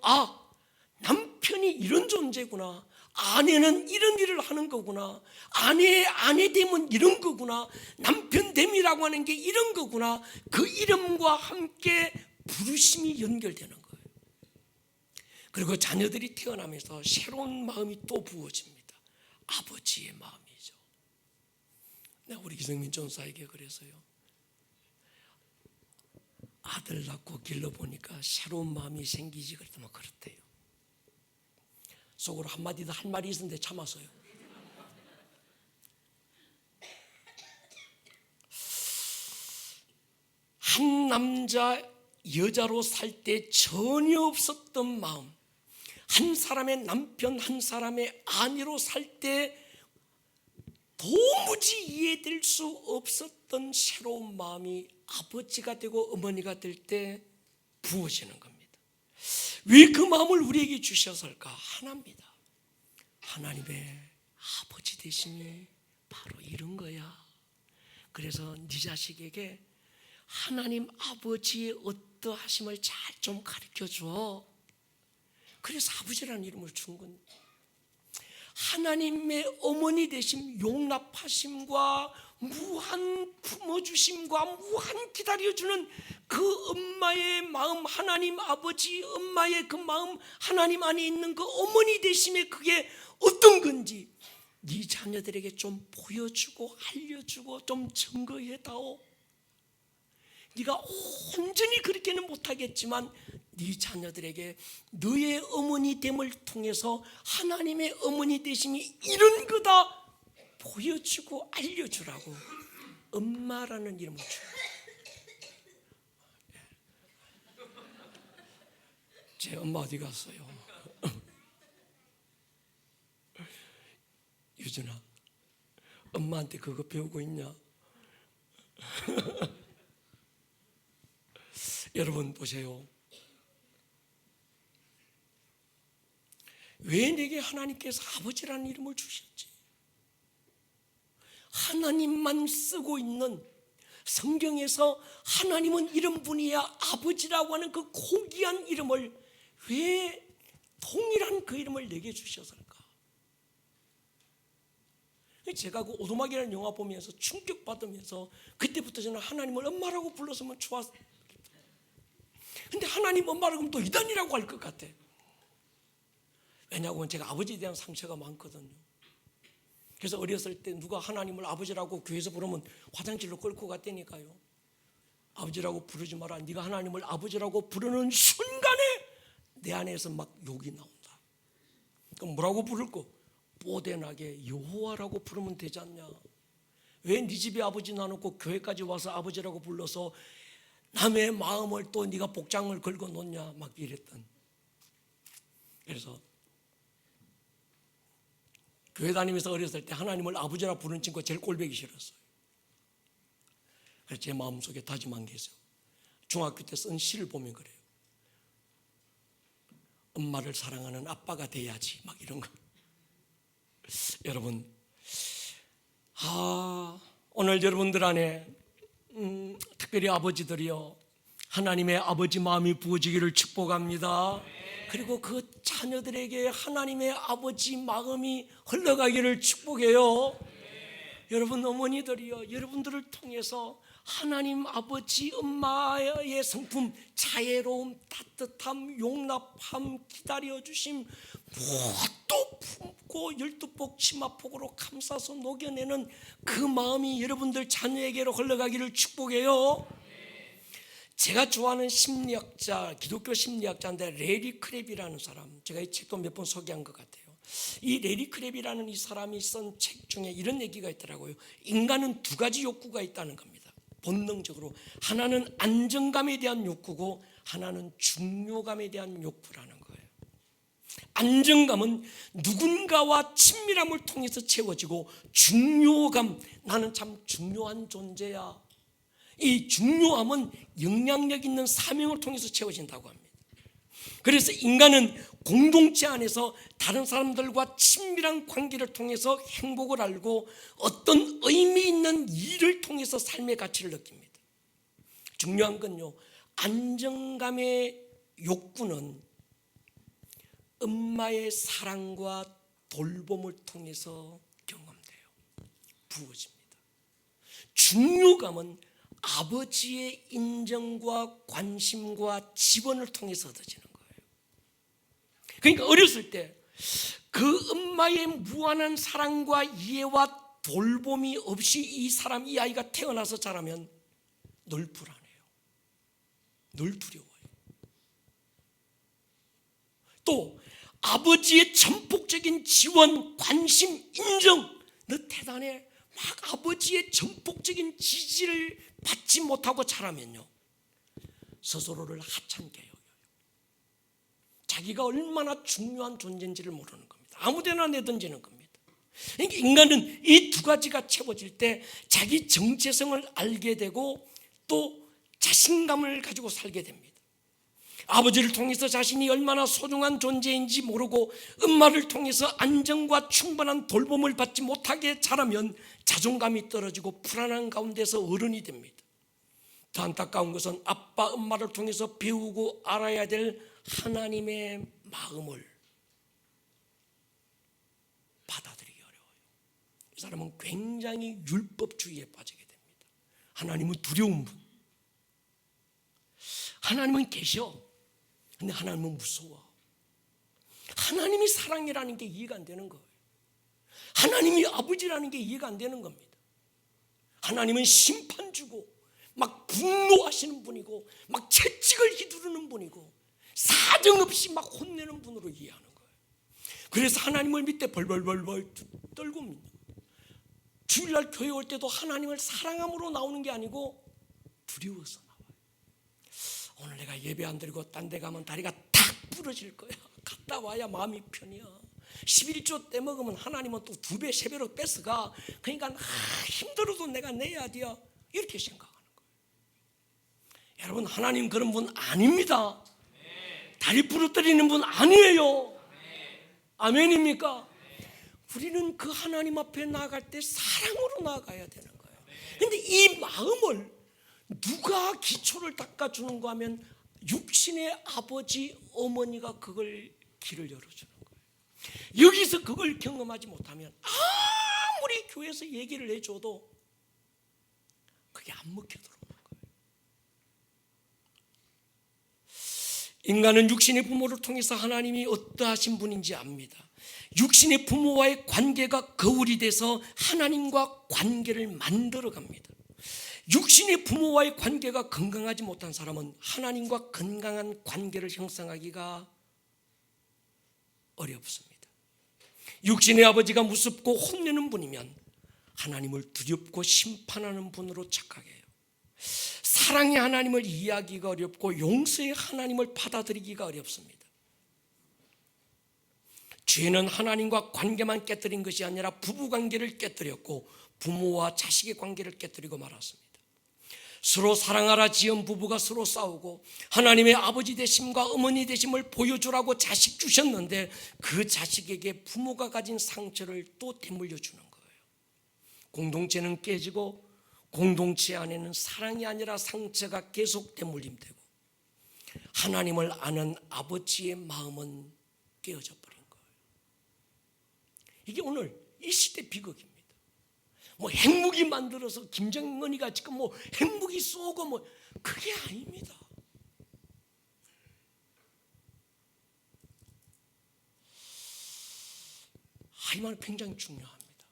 남편이 이런 존재구나, 아내는 이런 일을 하는 거구나, 아내 되면 이런 거구나, 남편 됨이라고 하는 게 이런 거구나, 그 이름과 함께 부르심이 연결되는 거예요. 그리고 자녀들이 태어나면서 새로운 마음이 또 부어집니다. 아버지의 마음이죠. 내가 우리 기성민 전사에게 그래서요, 아들 낳고 길러보니까 새로운 마음이 생기지 그랬더니 그렇대요. 속으로 한마디 더 할 말이 있었는데 참았어요. 한 남자 여자로 살 때 전혀 없었던 마음, 한 사람의 남편 한 사람의 아내로 살 때 도무지 이해될 수 없었던 새로운 마음이 아버지가 되고 어머니가 될 때 부어지는 겁니다. 왜 그 마음을 우리에게 주셨을까? 하나입니다. 하나님의 아버지 되심이 바로 이런 거야. 그래서 네 자식에게 하나님 아버지의 어떠하심을 잘 좀 가르쳐줘. 그래서 아버지라는 이름을 준 겁니다. 하나님의 어머니 되심, 용납하심과 무한 품어주심과 무한 기다려주는 그 엄마의 마음, 하나님 아버지 엄마의 그 마음, 하나님 안에 있는 그 어머니 되심의 그게 어떤 건지 네 자녀들에게 좀 보여주고 알려주고 좀 증거해다오. 네가 온전히 그렇게는 못하겠지만 네 자녀들에게 너의 어머니 됨을 통해서 하나님의 어머니 되심이 이런 거다 보여주고 알려주라고 엄마라는 이름을 줍니다. 제 엄마 어디 갔어요? 유준아, 엄마한테 그거 배우고 있냐? 여러분 보세요. 왜 내게 하나님께서 아버지라는 이름을 주셨지? 하나님만 쓰고 있는 성경에서 하나님은 이런 분이야 아버지라고 하는 그 고귀한 이름을 왜 동일한 그 이름을 내게 주셨을까? 제가 그 오두막이라는 영화 보면서 충격받으면서 그때부터 저는 하나님을 엄마라고 불렀으면 좋았어요. 근데 하나님 엄마라고 하면 또 이단이라고 할 것 같아. 왜냐하면 제가 아버지에 대한 상처가 많거든요. 그래서 어렸을 때 누가 하나님을 아버지라고 교회에서 부르면 화장실로 끌고 갔다니까요. 아버지라고 부르지 마라. 네가 하나님을 아버지라고 부르는 순간에 내 안에서 막 욕이 나온다. 그럼 뭐라고 부를 거? 뽀대나게 여호와라고 부르면 되지 않냐. 왜 네 집에 아버지 놔놓고 교회까지 와서 아버지라고 불러서 남의 마음을 또 네가 복장을 걸고 놓냐 막 이랬던. 그래서 교회 다니면서 어렸을 때 하나님을 아버지라 부르는 친구가 제일 꼴보기 싫었어요. 그래서 제 마음속에 다짐한 게 있어요. 중학교 때 쓴 시를 보면 그래요. 엄마를 사랑하는 아빠가 돼야지 막 이런 거. 여러분, 오늘 여러분들 안에 특별히 아버지들이요, 하나님의 아버지 마음이 부어지기를 축복합니다. 그리고 그 자녀들에게 하나님의 아버지 마음이 흘러가기를 축복해요. 여러분 어머니들이요, 여러분들을 통해서 하나님 아버지 엄마의 성품, 자애로움, 따뜻함, 용납함, 기다려주심, 무엇도 품고 12복 치마폭으로 감싸서 녹여내는 그 마음이 여러분들 자녀에게로 흘러가기를 축복해요. 제가 좋아하는 심리학자, 기독교 심리학자인데 레리 크랩이라는 사람, 제가 이 책도 몇 번 소개한 것 같아요. 이 레리 크랩이라는 이 사람이 쓴 책 중에 이런 얘기가 있더라고요. 인간은 두 가지 욕구가 있다는 겁니다. 본능적으로 하나는 안정감에 대한 욕구고 하나는 중요감에 대한 욕구라는 거예요. 안정감은 누군가와 친밀함을 통해서 채워지고, 중요감, 나는 참 중요한 존재야, 이 중요함은 영향력 있는 사명을 통해서 채워진다고 합니다. 그래서 인간은 공동체 안에서 다른 사람들과 친밀한 관계를 통해서 행복을 알고 어떤 의미 있는 일을 통해서 삶의 가치를 느낍니다. 중요한 건요, 안정감의 욕구는 엄마의 사랑과 돌봄을 통해서 경험돼요. 부어집니다. 중요감은 아버지의 인정과 관심과 지원을 통해서 얻어지는 거예요. 그러니까 어렸을 때 그 엄마의 무한한 사랑과 이해와 돌봄이 없이 이 아이가 태어나서 자라면 늘 불안해요. 늘 두려워요. 또 아버지의 전폭적인 지원, 관심, 인정, 너 대단해, 막 아버지의 전폭적인 지지를 받지 못하고 자라면요, 스스로를 하찮게 여겨요. 자기가 얼마나 중요한 존재인지를 모르는 겁니다. 아무데나 내던지는 겁니다. 그러니까 인간은 이 두 가지가 채워질 때 자기 정체성을 알게 되고 또 자신감을 가지고 살게 됩니다. 아버지를 통해서 자신이 얼마나 소중한 존재인지 모르고 엄마를 통해서 안정과 충분한 돌봄을 받지 못하게 자라면 자존감이 떨어지고 불안한 가운데서 어른이 됩니다. 더 안타까운 것은 아빠, 엄마를 통해서 배우고 알아야 될 하나님의 마음을 받아들이기 어려워요. 이 사람은 굉장히 율법주의에 빠지게 됩니다. 하나님은 두려운 분, 하나님은 계셔, 근데 하나님은 무서워. 하나님이 사랑이라는 게 이해가 안 되는 거예요. 하나님이 아버지라는 게 이해가 안 되는 겁니다. 하나님은 심판 주고 막 분노하시는 분이고 막 채찍을 휘두르는 분이고 사정없이 막 혼내는 분으로 이해하는 거예요. 그래서 하나님을 밑에 벌벌벌벌 떨고 믿는 거예요. 주일날 교회 올 때도 하나님을 사랑함으로 나오는 게 아니고 두려워서 나와요. 오늘 내가 예배 안 드리고 딴 데 가면 다리가 탁 부러질 거야. 갔다 와야 마음이 편이야. 11조 때 먹으면 하나님은 또 2배, 3배로 뺏어가. 그러니까 힘들어도 내가 내야 돼요. 이렇게 생각하는 거예요. 여러분, 하나님 그런 분 아닙니다. 다리 부러뜨리는 분 아니에요. 아멘입니까? 우리는 그 하나님 앞에 나아갈 때 사랑으로 나아가야 되는 거예요. 그런데 이 마음을 누가 기초를 닦아주는가 하면 육신의 아버지, 어머니가 그걸 길을 열어주는 거예요. 여기서 그걸 경험하지 못하면 아무리 교회에서 얘기를 해줘도 그게 안 먹혀 들어오는 거예요. 인간은 육신의 부모를 통해서 하나님이 어떠하신 분인지 압니다. 육신의 부모와의 관계가 거울이 돼서 하나님과 관계를 만들어갑니다. 육신의 부모와의 관계가 건강하지 못한 사람은 하나님과 건강한 관계를 형성하기가 어렵습니다. 육신의 아버지가 무섭고 혼내는 분이면 하나님을 두렵고 심판하는 분으로 착각해요. 사랑의 하나님을 이해하기가 어렵고 용서의 하나님을 받아들이기가 어렵습니다. 죄는 하나님과 관계만 깨뜨린 것이 아니라 부부관계를 깨뜨렸고 부모와 자식의 관계를 깨뜨리고 말았습니다. 서로 사랑하라 지은 부부가 서로 싸우고 하나님의 아버지 되심과 어머니 되심을 보여주라고 자식 주셨는데 그 자식에게 부모가 가진 상처를 또 되물려 주는 거예요. 공동체는 깨지고 공동체 안에는 사랑이 아니라 상처가 계속 되물림되고 하나님을 아는 아버지의 마음은 깨어져 버린 거예요. 이게 오늘 이 시대 비극입니다. 뭐 핵무기 만들어서 김정은이가 지금 뭐 핵무기 쏘고 뭐 그게 아닙니다. 이 말은 굉장히 중요합니다.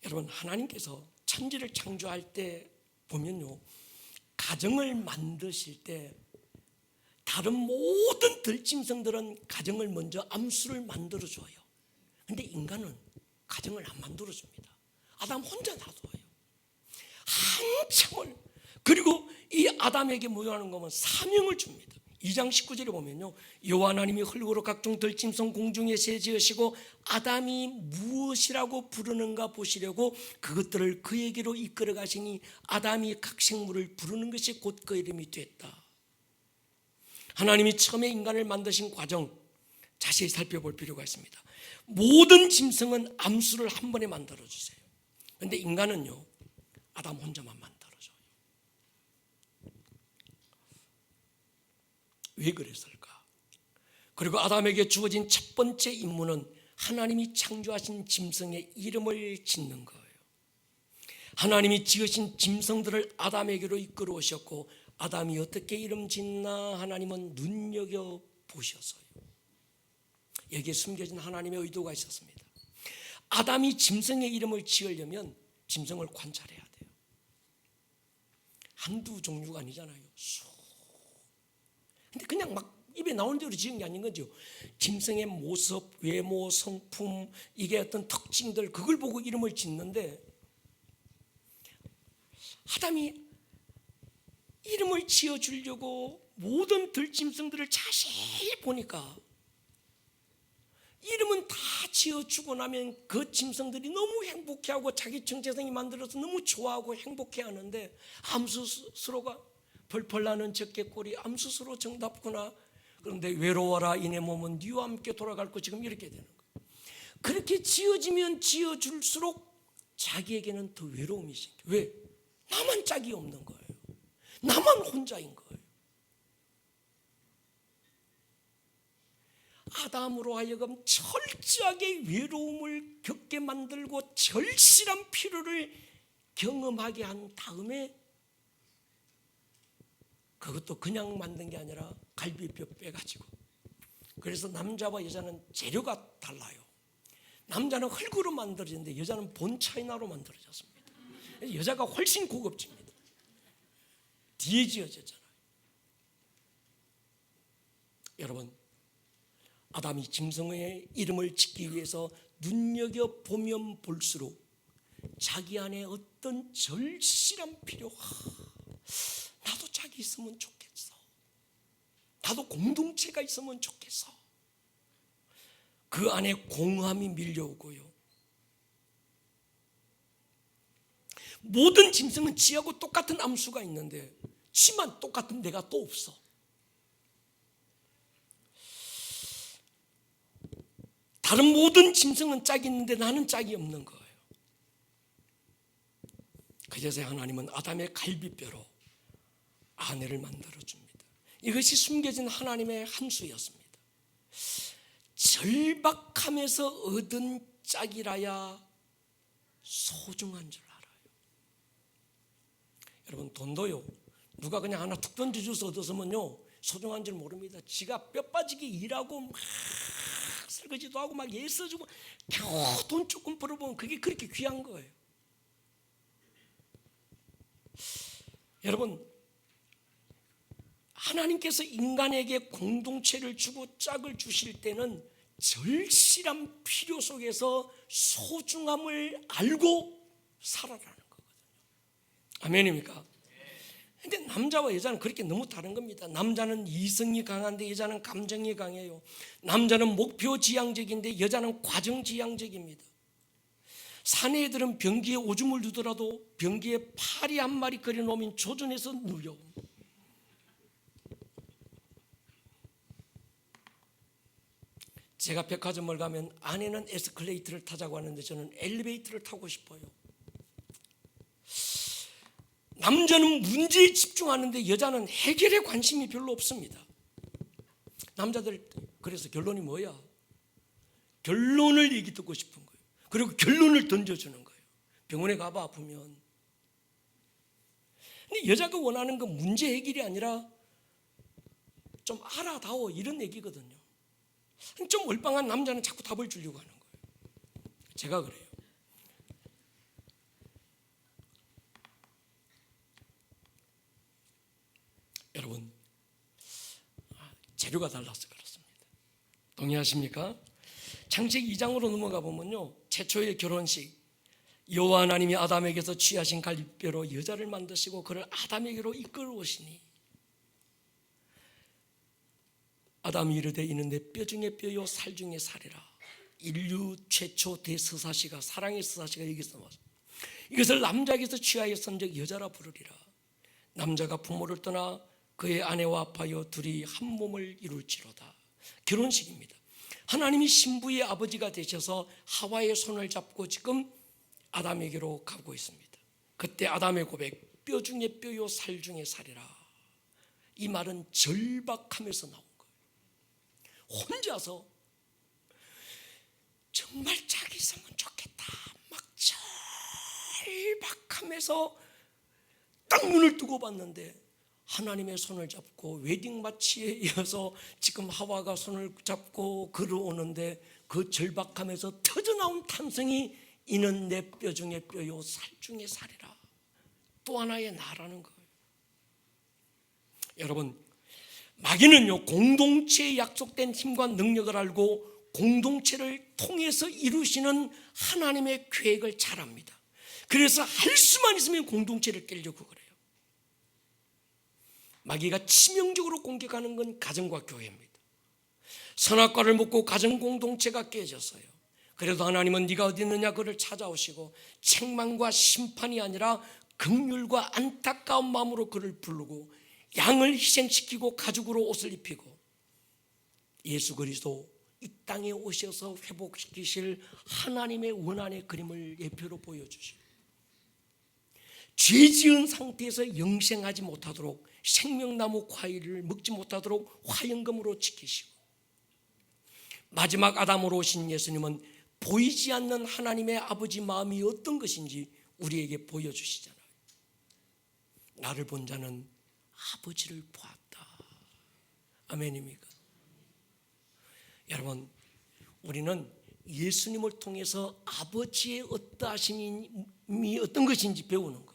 여러분, 하나님께서 천지를 창조할 때 보면요, 가정을 만드실 때 다른 모든 들짐승들은 가정을 먼저 암수를 만들어줘요. 근데 인간은 가정을 안 만들어줍니다. 아담 혼자 놔둬요. 한참을. 그리고 이 아담에게 뭐하는 거면 사명을 줍니다. 2장 19절에 보면요, 여호와 하나님이 흙으로 각종 들짐승 공중에 새 지으시고 아담이 무엇이라고 부르는가 보시려고 그것들을 그에게로 이끌어 가시니 아담이 각 생물을 부르는 것이 곧 그 이름이 됐다. 하나님이 처음에 인간을 만드신 과정 자세히 살펴볼 필요가 있습니다. 모든 짐승은 암수를 한 번에 만들어 주세요. 그런데 인간은요, 아담 혼자만 만들어줘요. 왜 그랬을까? 그리고 아담에게 주어진 첫 번째 임무는 하나님이 창조하신 짐승의 이름을 짓는 거예요. 하나님이 지으신 짐승들을 아담에게로 이끌어 오셨고, 아담이 어떻게 이름 짓나 하나님은 눈여겨보셨어요. 여기에 숨겨진 하나님의 의도가 있었습니다. 아담이 짐승의 이름을 지으려면 짐승을 관찰해야 돼요. 한두 종류가 아니잖아요. 근데 그냥 막 입에 나오는 대로 지은 게 아닌 거죠. 짐승의 모습, 외모, 성품, 이게 어떤 특징들, 그걸 보고 이름을 짓는데, 아담이 이름을 지어주려고 모든 들짐승들을 자세히 보니까 이름은 다 지어주고 나면 그 짐승들이 너무 행복해하고 자기 정체성이 만들어서 너무 좋아하고 행복해하는데, 암수스로가 펄펄 나는 적개꼬리, 암수스로 정답구나. 그런데 외로워라 이내 몸은 네와 함께 돌아갈 거, 지금 이렇게 되는 거예요. 그렇게 지어지면 지어줄수록 자기에게는 더 외로움이 생겨요. 왜? 나만 짝이 없는 거예요. 나만 혼자인 거예요. 아담으로 하여금 철저하게 외로움을 겪게 만들고 절실한 필요를 경험하게 한 다음에, 그것도 그냥 만든 게 아니라 갈비뼈 빼가지고, 그래서 남자와 여자는 재료가 달라요. 남자는 흙으로 만들어졌는데 여자는 본차이나로 만들어졌습니다. 여자가 훨씬 고급집니다. 뒤에 지어졌잖아요. 여러분, 아담이 짐승의 이름을 짓기 위해서 눈여겨보면 볼수록 자기 안에 어떤 절실한 필요, 나도 짝이 있으면 좋겠어, 나도 공동체가 있으면 좋겠어, 그 안에 공허함이 밀려오고요. 모든 짐승은 지하고 똑같은 암수가 있는데 지만 똑같은 내가 또 없어. 다른 모든 짐승은 짝이 있는데 나는 짝이 없는 거예요. 그래서 하나님은 아담의 갈비뼈로 아내를 만들어줍니다. 이것이 숨겨진 하나님의 한수였습니다. 절박함에서 얻은 짝이라야 소중한 줄 알아요. 여러분, 돈도요, 누가 그냥 하나 툭 던져줘서 얻었으면요 소중한 줄 모릅니다. 지가 뼈 빠지게 일하고 막 설거지도 하고 막 애 써주고 겨우 돈 조금 벌어보면 그게 그렇게 귀한 거예요. 여러분, 하나님께서 인간에게 공동체를 주고 짝을 주실 때는 절실한 필요 속에서 소중함을 알고 살아라는 거거든요. 아멘입니까? 근데 남자와 여자는 그렇게 너무 다른 겁니다. 남자는 이성이 강한데 여자는 감정이 강해요. 남자는 목표 지향적인데 여자는 과정 지향적입니다. 사내들은 변기에 오줌을 누더라도 변기에 파리 한 마리 그려놓으면 조준해서 누려. 제가 백화점을 가면 아내는 에스컬레이터를 타자고 하는데 저는 엘리베이터를 타고 싶어요. 남자는 문제에 집중하는데 여자는 해결에 관심이 별로 없습니다. 남자들 그래서 결론이 뭐야? 결론을 얘기 듣고 싶은 거예요. 그리고 결론을 던져주는 거예요. 병원에 가봐 아프면. 근데 여자가 원하는 건 문제 해결이 아니라 좀 알아다오 이런 얘기거든요. 좀 얼빵한 남자는 자꾸 답을 주려고 하는 거예요. 제가 그래요. 여러분, 재료가 달라서 그렇습니다. 동의하십니까? 창세기 2장으로 넘어가 보면요, 최초의 결혼식, 여호와 하나님이 아담에게서 취하신 갈빗뼈로 여자를 만드시고 그를 아담에게로 이끌어오시니 아담이 이르되 이는 내 뼈 중에 뼈요 살 중에 살이라. 인류 최초 대서사시가 사랑의 서사시가 여기서 나왔어. 이것을 남자에게서 취하여 선적 여자라 부르리라. 남자가 부모를 떠나 그의 아내와 합하여 둘이 한 몸을 이룰지로다. 결혼식입니다. 하나님이 신부의 아버지가 되셔서 하와의 손을 잡고 지금 아담에게로 가고 있습니다. 그때 아담의 고백, 뼈 중에 뼈요 살 중에 살이라. 이 말은 절박함에서 나온 거예요. 혼자서 정말 자기 있으면 좋겠다 막 절박함에서 딱 눈을 뜨고 봤는데 하나님의 손을 잡고 웨딩 마치에 이어서 지금 하와가 손을 잡고 걸어오는데 그 절박함에서 터져나온 탄성이 이는 내 뼈 중에 뼈요 살 중에 살이라. 또 하나의 나라는 거예요. 여러분, 마귀는요 공동체에 약속된 힘과 능력을 알고 공동체를 통해서 이루시는 하나님의 계획을 잘 압니다. 그래서 할 수만 있으면 공동체를 깨려고 그래요. 마귀가 치명적으로 공격하는 건 가정과 교회입니다. 선악과를 먹고 가정 공동체가 깨졌어요. 그래도 하나님은 네가 어디 있느냐 그를 찾아오시고 책망과 심판이 아니라 긍휼과 안타까운 마음으로 그를 부르고 양을 희생시키고 가죽으로 옷을 입히고 예수 그리스도 이 땅에 오셔서 회복시키실 하나님의 원한의 그림을 예표로 보여주시고 죄 지은 상태에서 영생하지 못하도록 생명나무 과일을 먹지 못하도록 화영금으로 지키시고 마지막 아담으로 오신 예수님은 보이지 않는 하나님의 아버지 마음이 어떤 것인지 우리에게 보여주시잖아요. 나를 본 자는 아버지를 보았다. 아멘입니까? 여러분, 우리는 예수님을 통해서 아버지의 어떠하심이 어떤 것인지 배우는 거예요.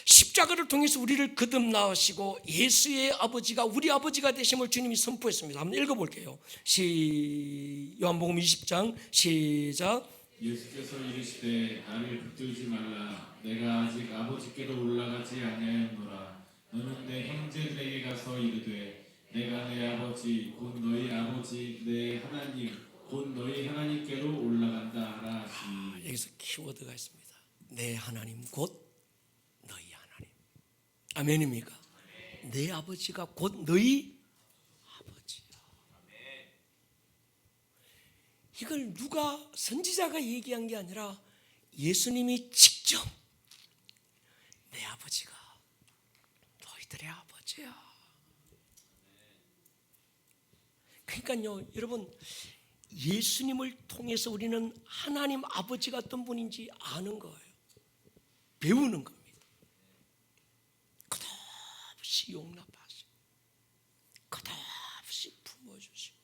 십자가를 통해서 우리를 거듭나시고 예수의 아버지가 우리 아버지가 되심을 주님이 선포했습니다. 한번 읽어볼게요. 요한복음 20장 시작. 예수께서 이르시되 나를 붙들지 말라. 내가 아직 아버지께로 올라가지 아니하였노라. 너는 내 형제들에게 가서 이르되 내가 내 아버지 곧 너희 아버지 내 하나님 곧 너희 하나님께로 올라간다 하라 하시니. 여기서 키워드가 있습니다. 내 하나님 곧 너희 하나님. 아멘입니까? 내 아버지가 곧 너희 아버지야. 이걸 누가 선지자가 얘기한 게 아니라 예수님이 직접 내 아버지가 너희들의 아버지야. 그러니까요, 여러분, 예수님을 통해서 우리는 하나님 아버지가 어떤 분인지 아는 거예요. 배우는 겁니다. 끝없이 용납하시고 끝없이 품어주시고.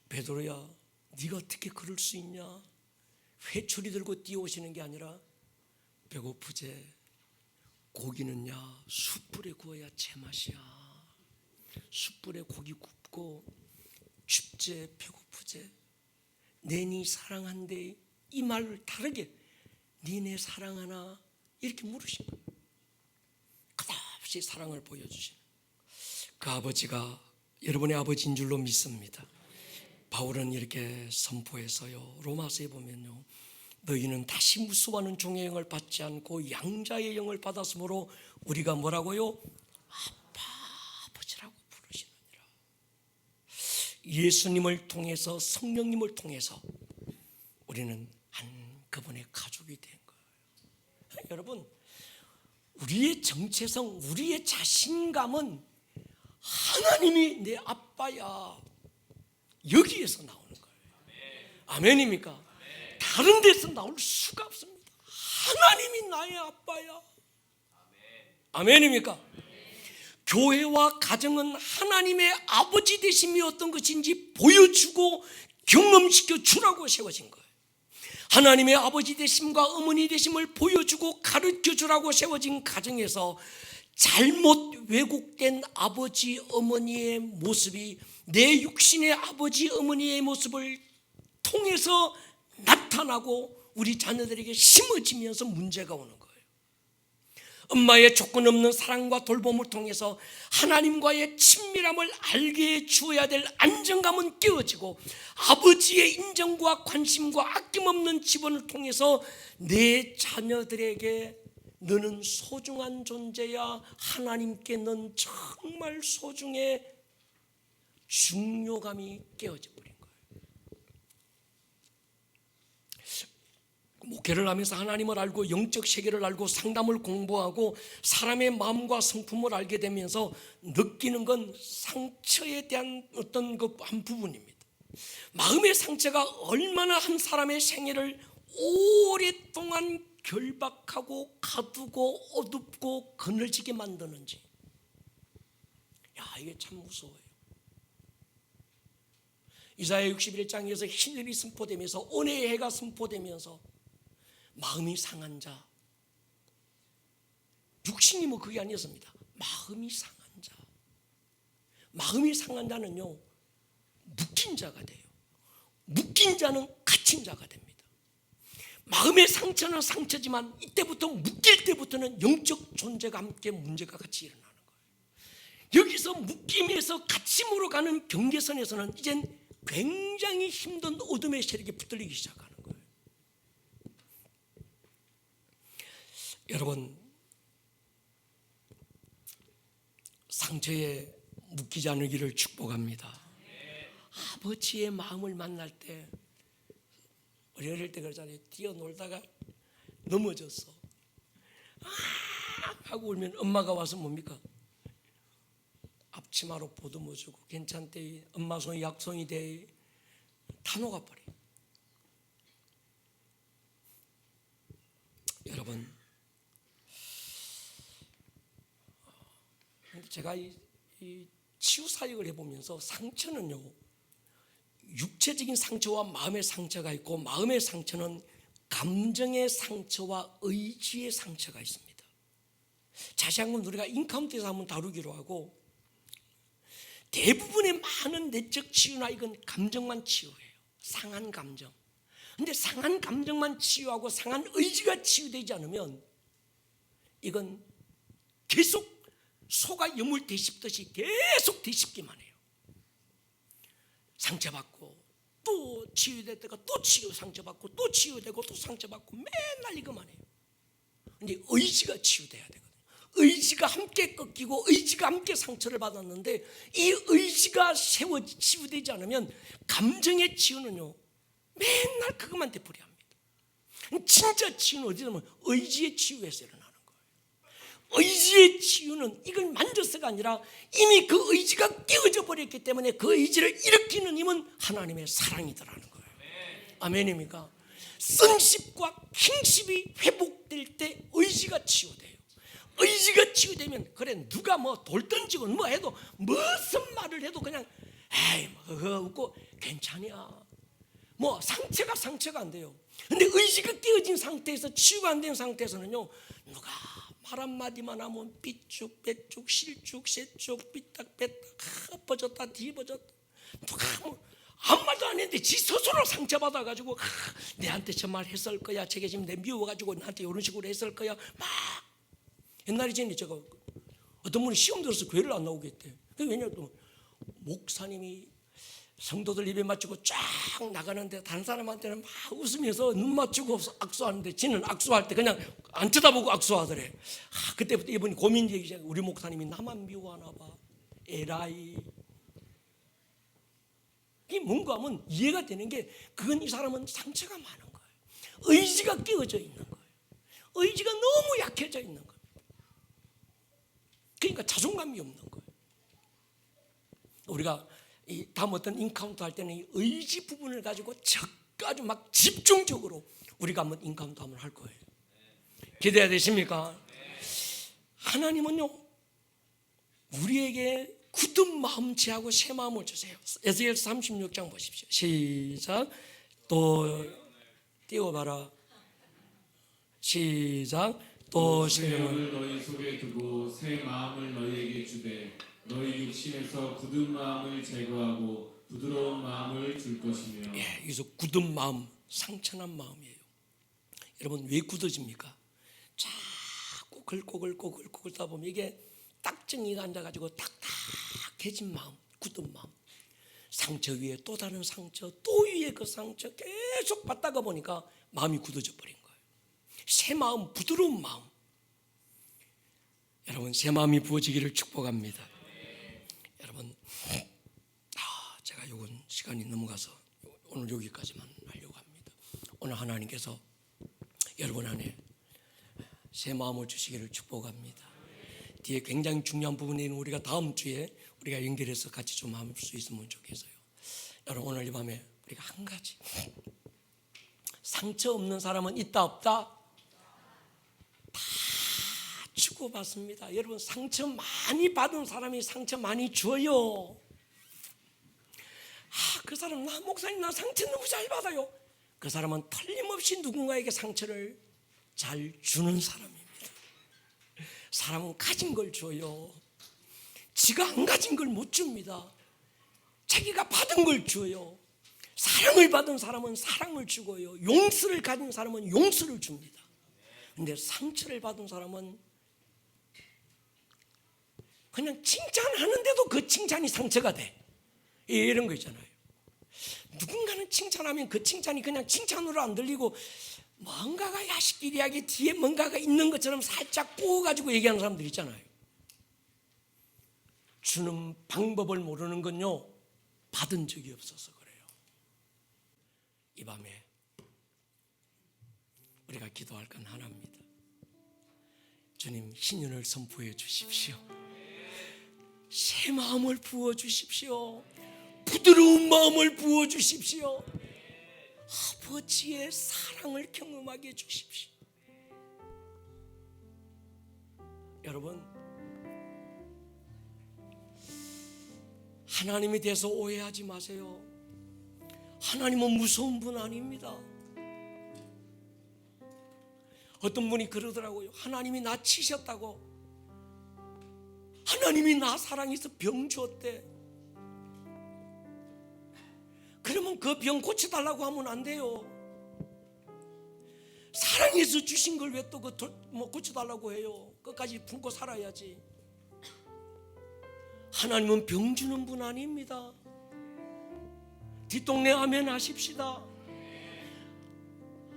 베드로야, 네가 어떻게 그럴 수 있냐? 회초리 들고 뛰어오시는 게 아니라 배고프제? 고기는야 숯불에 구워야 제맛이야. 숯불에 고기 굽고 춥제 배고프제? 내니 사랑한데 이 말을 다르게 니네 사랑하나? 이렇게 물으신 거예요. 끝없이 사랑을 보여주시는 그 아버지가 여러분의 아버지인 줄로 믿습니다. 바울은 이렇게 선포해서요, 로마서에 보면요, 너희는 다시 무수하는 종의 영을 받지 않고 양자의 영을 받았으므로 우리가 뭐라고요? 아버지라고 부르시느니라. 예수님을 통해서 성령님을 통해서 우리는 한 그분의 가족이 된 거예요. 여러분, 우리의 정체성, 우리의 자신감은 하나님이 내 아빠야, 여기에서 나오는 거예요. 아멘입니까? 다른 데서 나올 수가 없습니다. 하나님이 나의 아빠야. 아멘입니까? 교회와 가정은 하나님의 아버지 되심이 어떤 것인지 보여주고 경험시켜 주라고 세워진 거예요. 하나님의 아버지 되심과 어머니 되심을 보여주고 가르쳐 주라고 세워진 가정에서 잘못 왜곡된 아버지 어머니의 모습이 내 육신의 아버지 어머니의 모습을 통해서 나타나고 우리 자녀들에게 심어지면서 문제가 오는 거예요. 엄마의 조건 없는 사랑과 돌봄을 통해서 하나님과의 친밀함을 알게 해 주어야 될 안정감은 깨어지고, 아버지의 인정과 관심과 아낌없는 지원을 통해서 내 자녀들에게 너는 소중한 존재야, 하나님께 넌 정말 소중해, 중요감이 깨어져 버린 거예요. 목회를 하면서 하나님을 알고 영적 세계를 알고 상담을 공부하고 사람의 마음과 성품을 알게 되면서 느끼는 건 상처에 대한 어떤 그 한 부분입니다. 마음의 상처가 얼마나 한 사람의 생애를 오랫동안 결박하고 가두고 어둡고 그늘지게 만드는지, 이게 참 무서워요. 이사야 61장에서 하늘이 선포되면서 은혜의 해가 선포되면서 마음이 상한 자, 육신이 뭐 그게 아니었습니다. 마음이 상한 자, 마음이 상한 자는요 묶인 자가 돼요. 묶인 자는 갇힌 자가 됩니다. 마음의 상처는 상처지만 이때부터 묶일 때부터는 영적 존재가 함께 문제가 같이 일어나는 거예요. 여기서 묶임에서 갇힘으로 가는 경계선에서는 이젠 굉장히 힘든 어둠의 세력이 붙들리기 시작하는 거예요. 여러분, 상처에 묶이지 않으기를 축복합니다. 아버지의 마음을 만날 때, 우리 어릴 때 그러잖아요. 뛰어놀다가 넘어졌어 하고 울면 엄마가 와서 뭡니까? 앞치마로 보듬어주고 괜찮대, 엄마 손이 약손이 돼, 다 녹아버려. 여러분, 제가 이 치유 사역을 해보면서 상처는요, 육체적인 상처와 마음의 상처가 있고, 마음의 상처는 감정의 상처와 의지의 상처가 있습니다. 자세한 건 우리가 인카운트에서 한번 다루기로 하고, 대부분의 많은 내적 치유나 이건 감정만 치유해요. 상한 감정. 근데 상한 감정만 치유하고 상한 의지가 치유되지 않으면 이건 계속 소가 여물 되씹듯이 계속 되씹기만 해요. 상처받고 또 치유됐다가 또 상처받고 또 치유되고 또 상처받고 맨날 이거만 해요. 근데 의지가 치유돼야 되거든요. 의지가 함께 꺾이고 의지가 함께 상처를 받았는데, 이 의지가 치유되지 않으면 감정의 치유는요 맨날 그것만 되풀이합니다. 진짜 치유는 어디서면 의지의 치유에서 일어나는 거예요. 의지의 치유는 이걸 만져서가 아니라 이미 그 의지가 깨어져 버렸기 때문에 그 의지를 일으키는 힘은 하나님의 사랑이더라는 거예요. 아멘입니까? 선십과 킹십이 회복될 때 의지가 치유돼요. 의지가 치유되면, 그래 누가 뭐 돌 던지고 뭐 해도, 무슨 말을 해도 그냥 에이 뭐 웃고 괜찮냐, 뭐 상처가 안 돼요. 근데 의지가 깨어진 상태에서, 치유가 안 된 상태에서는요, 누가 말 한마디만 하면 삐쭉 빼쭉 실쭉 새쭉 삐딱 뺐다 엎어졌다 뒤집어졌다, 누가 뭐 아무 말도 안 했는데 지 스스로 상처받아가지고 내한테 저 말 했을 거야, 저게 지금 내 미워가지고 나한테 이런 식으로 했을 거야, 막. 옛날에 전에 제가 어떤 분이 시험 들어서 교회를 안 나오게 했대. 왜냐하면 목사님이 성도들 입에 맞추고 쫙 나가는데 다른 사람한테는 막 웃으면서 눈 맞추고 악수하는데 지는 악수할 때 그냥 안 쳐다보고 악수하더래. 그때부터 이분이 고민되기 시작해. 우리 목사님이 나만 미워하나 봐. 에라이. 이게 뭔가 하면 이해가 되는 게, 그건 이 사람은 상처가 많은 거예요. 의지가 깨어져 있는 거예요. 의지가 너무 약해져 있는 거예요. 그러니까 자존감이 없는 거예요. 우리가 다음 어떤 인카운트 할 때는 이 의지 부분을 가지고 아주 막 집중적으로 우리가 한번 인카운트 한번 할 거예요. 기대가 되십니까? 하나님은요, 우리에게 굳은 마음 취하고 새 마음을 주세요. 에스겔서 36장 보십시오. 시작. 또 띄워봐라. 시작. 또 새 영을 너희 속에 두고 새 마음을 너희에게 주되 너희 육신에서 굳은 마음을 제거하고 부드러운 마음을 줄 것이며. 예, 여기서 굳은 마음, 상처난 마음이에요. 여러분 왜 굳어집니까? 자꾸 긁고 긁다 보면 이게 딱정이가 앉아가지고 딱딱해진 마음, 굳은 마음. 상처 위에 또 다른 상처, 또 위에 그 상처 계속 받다가 보니까 마음이 굳어져 버린 거예요. 새 마음, 부드러운 마음. 여러분 새 마음이 부어지기를 축복합니다. 여러분, 제가 이건 시간이 넘어가서 오늘 여기까지만 하려고 합니다. 오늘 하나님께서 여러분 안에 새 마음을 주시기를 축복합니다. 뒤에 굉장히 중요한 부분인 우리가 다음 주에 우리가 연결해서 같이 좀 할 수 있으면 좋겠어요. 여러분 오늘 이 밤에 우리가 한 가지, 상처 없는 사람은 있다 없다? 다 주고받습니다. 여러분 상처 많이 받은 사람이 상처 많이 줘요. 그 사람 나 목사님 나 상처 너무 잘 받아요. 그 사람은 틀림없이 누군가에게 상처를 잘 주는 사람입니다. 사람은 가진 걸 줘요. 지가 안 가진 걸 못 줍니다. 자기가 받은 걸 줘요. 사랑을 받은 사람은 사랑을 주고요. 용서를 가진 사람은 용서를 줍니다. 근데 상처를 받은 사람은 그냥 칭찬하는데도 그 칭찬이 상처가 돼. 이런 거 있잖아요. 누군가는 칭찬하면 그 칭찬이 그냥 칭찬으로 안 들리고 뭔가가 야식기리하게 뒤에 뭔가가 있는 것처럼 살짝 꼬아가지고 얘기하는 사람들 있잖아요. 주는 방법을 모르는 건요, 받은 적이 없어서 그래요. 이 밤에 우리가 기도할 건 하나입니다. 주님 신윤을 선포해 주십시오. 새 마음을 부어 주십시오. 부드러운 마음을 부어 주십시오. 아버지의 사랑을 경험하게 해주십시오. 여러분, 하나님에 대해서 오해하지 마세요. 하나님은 무서운 분 아닙니다. 어떤 분이 그러더라고요. 하나님이 나 치셨다고. 하나님이 나 사랑해서 병 주었대. 그러면 그 병 고쳐달라고 하면 안 돼요. 사랑해서 주신 걸 왜 또 고쳐달라고 해요. 끝까지 품고 살아야지. 하나님은 병 주는 분 아닙니다. 뒷동네 아멘 하십시다.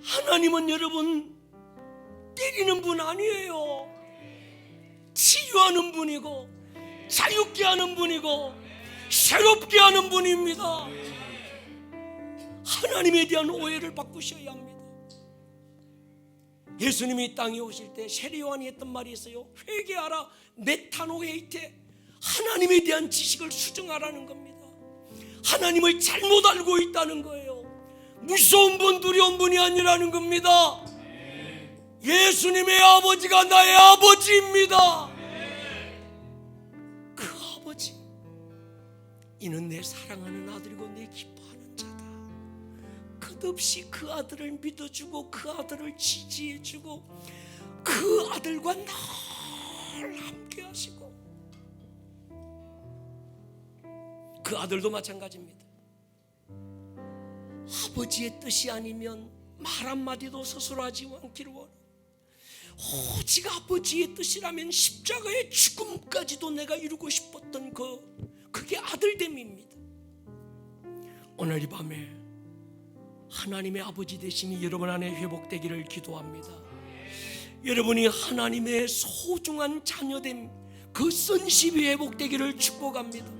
하나님은 여러분 때리는 분 아니에요. 치유하는 분이고 자유케 하는 분이고 새롭게 하는 분입니다. 하나님에 대한 오해를 바꾸셔야 합니다. 예수님이 이 땅에 오실 때 세례 요한이 했던 말이 있어요. 회개하라 메타노헤이테. 하나님에 대한 지식을 수정하라는 겁니다. 하나님을 잘못 알고 있다는 거예요. 무서운 분, 두려운 분이 아니라는 겁니다. 예수님의 아버지가 나의 아버지입니다. 그 아버지, 이는 내 사랑하는 아들이고 내 기뻐하는 자다. 끝없이 그 아들을 믿어주고 그 아들을 지지해주고 그 아들과 늘 함께 하시고, 그 아들도 마찬가지입니다. 아버지의 뜻이 아니면 말 한마디도 스스로 하지 않기를 원하고, 오직 아버지의 뜻이라면 십자가의 죽음까지도 내가 이루고 싶었던 그게 아들됨입니다. 오늘 이 밤에 하나님의 아버지 되심이 여러분 안에 회복되기를 기도합니다. 여러분이 하나님의 소중한 자녀됨, 그 선십이 회복되기를 축복합니다.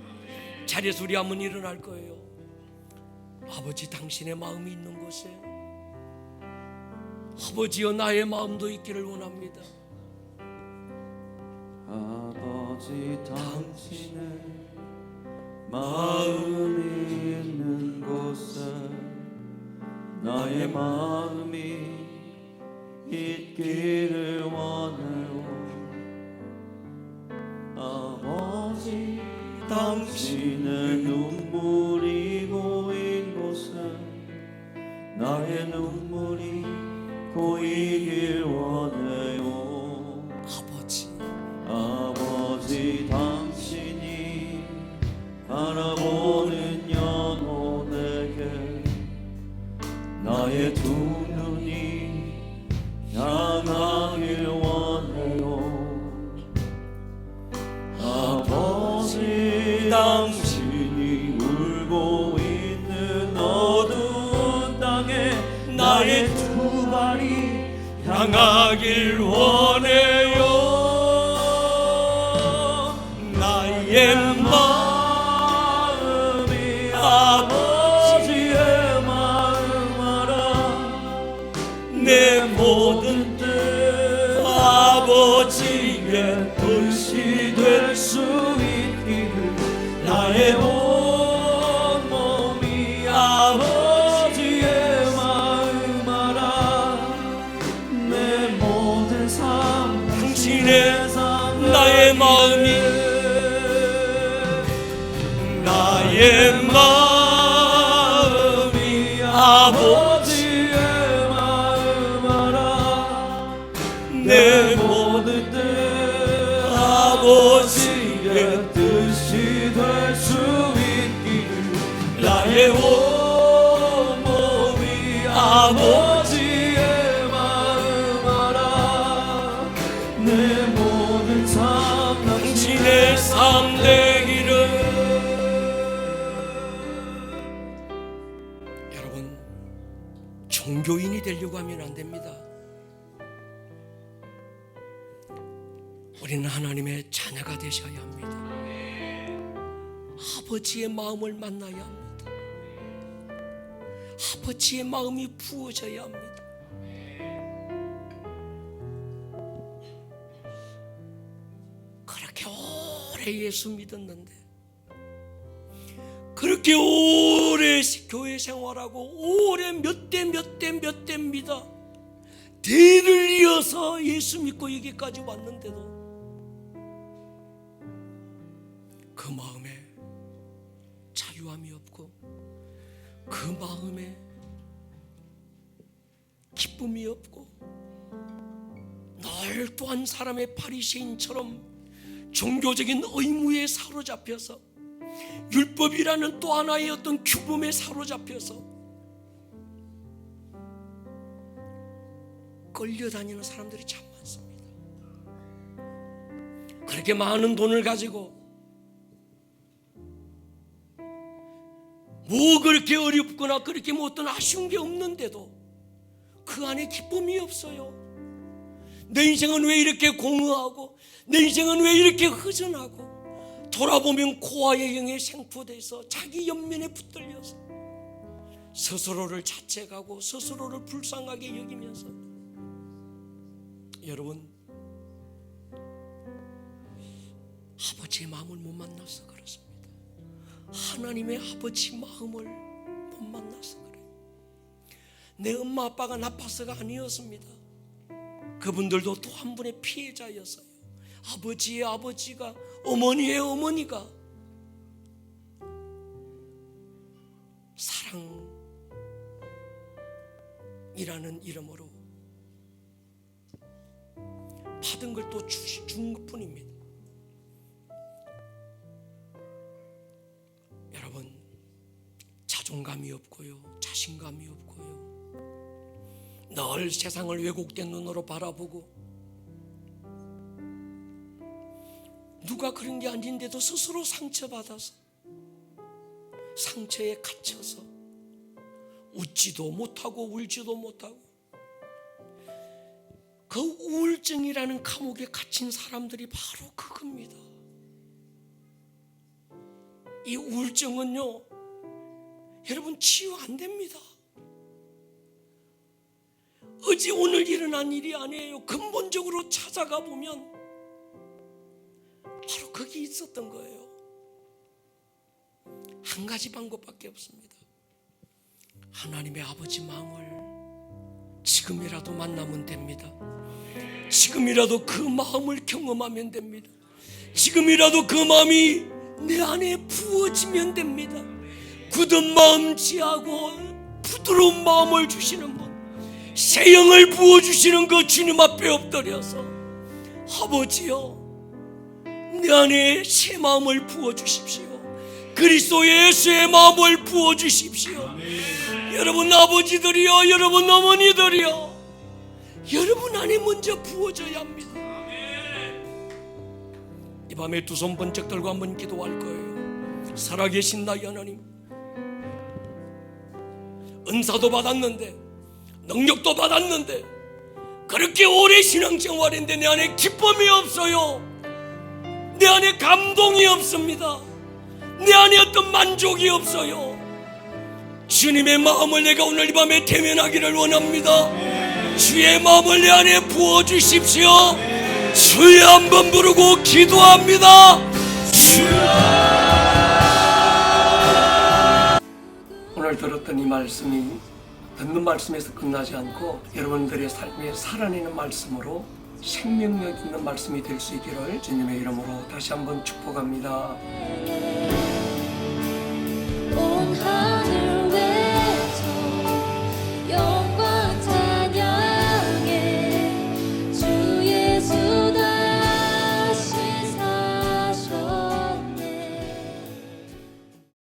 자리에서 우리 한번 일어날 거예요. 아버지, 당신의 마음이 있는 곳에 아버지여 나의 마음도 있기를 원합니다. 아버지 당신의 마음이 있는 곳에 나의 마음이 있기를 원해요. 아버지 당신의 눈물이 고인 곳에 나의 눈물이 고이길 원해요. 아버지 당신이 바라보는 영혼에게 나의 두 눈이 향하길 원해요. 아버지 당신이 울고 있는 어두운 땅에 나의 두 발이 향하길 원해요. 나의 마음이 아버지의 마음 알아. 내 모든 뜻 아버지의 뜻이 될 수 있기를 나의 온 몸이 아버지의 마음 알아. 내 모든 삶 당신의 삶 나의 마음이 나의 마음이 아버지의 마음 알아. 내 모든 뜻 아버지의 뜻이 될 수 있기를 나의 온 몸이 아버지의 마음 알아. 내 모든 삶 당신의 삶 되기를. 여러분, 종교인이 되려고 하면 안 됩니다. 우리는 하나님의 자녀가 되셔야 합니다. 아버지의 마음을 만나야 합니다. 아버지의 마음이 부어져야 합니다. 그렇게 오래 예수 믿었는데, 그렇게 오래 교회 생활하고 오래 몇 대입니다. 대를 이어서 예수 믿고 여기까지 왔는데도 그 마음에 자유함이 없고 그 마음에 기쁨이 없고 늘 또한 사람의 바리새인처럼 종교적인 의무에 사로잡혀서 율법이라는 또 하나의 어떤 규범에 사로잡혀서 끌려다니는 사람들이 참 많습니다. 그렇게 많은 돈을 가지고 뭐 그렇게 어렵거나 그렇게 뭐 어떤 아쉬운 게 없는데도 그 안에 기쁨이 없어요. 내 인생은 왜 이렇게 공허하고 내 인생은 왜 이렇게 허전하고 돌아보면 고아의 영에 생포돼서 자기 연민에 붙들려서 스스로를 자책하고 스스로를 불쌍하게 여기면서, 여러분, 아버지의 마음을 못 만나서 그렇습니다. 하나님의 아버지 마음을 못 만나서 그래요. 내 엄마 아빠가 나빠서가 아니었습니다. 그분들도 또 한 분의 피해자였어요. 아버지의 아버지가, 어머니의 어머니가 사랑이라는 이름으로 받은 걸 또 준 것뿐입니다. 여러분, 자존감이 없고요, 자신감이 없고요, 늘 세상을 왜곡된 눈으로 바라보고 누가 그런 게 아닌데도 스스로 상처받아서 상처에 갇혀서 웃지도 못하고 울지도 못하고 그 우울증이라는 감옥에 갇힌 사람들이 바로 그겁니다. 이 우울증은요, 여러분 치유 안 됩니다. 어제 오늘 일어난 일이 아니에요. 근본적으로 찾아가 보면 바로 거기 있었던 거예요. 한 가지 방법밖에 없습니다. 하나님의 아버지 마음을 지금이라도 만나면 됩니다. 지금이라도 그 마음을 경험하면 됩니다. 지금이라도 그 마음이 내 안에 부어지면 됩니다. 굳은 마음 지하고 부드러운 마음을 주시는 분, 새 영을 부어주시는 그 주님 앞에 엎드려서 아버지여, 내 안에 새 마음을 부어주십시오. 그리스도 예수의 마음을 부어주십시오. 여러분 아버지들이여, 여러분 어머니들이여, 여러분 안에 먼저 부어져야 합니다. 이 밤에 두 손 번쩍 들고 한번 기도할 거예요. 살아계신 나의 하나님, 은사도 받았는데 능력도 받았는데 그렇게 오래 신앙생활했는데 내 안에 기쁨이 없어요. 내 안에 감동이 없습니다. 내 안에 어떤 만족이 없어요. 주님의 마음을 내가 오늘 이 밤에 대면하기를 원합니다. 주의 마음을 내 안에 부어주십시오. 주여 한번 부르고 기도합니다. 오늘 들었던 이 말씀이 듣는 말씀에서 끝나지 않고 여러분들의 삶에 살아내는 말씀으로 생명력 있는 말씀이 될 수 있기를 주님의 이름으로 다시 한번 축복합니다. 온 하늘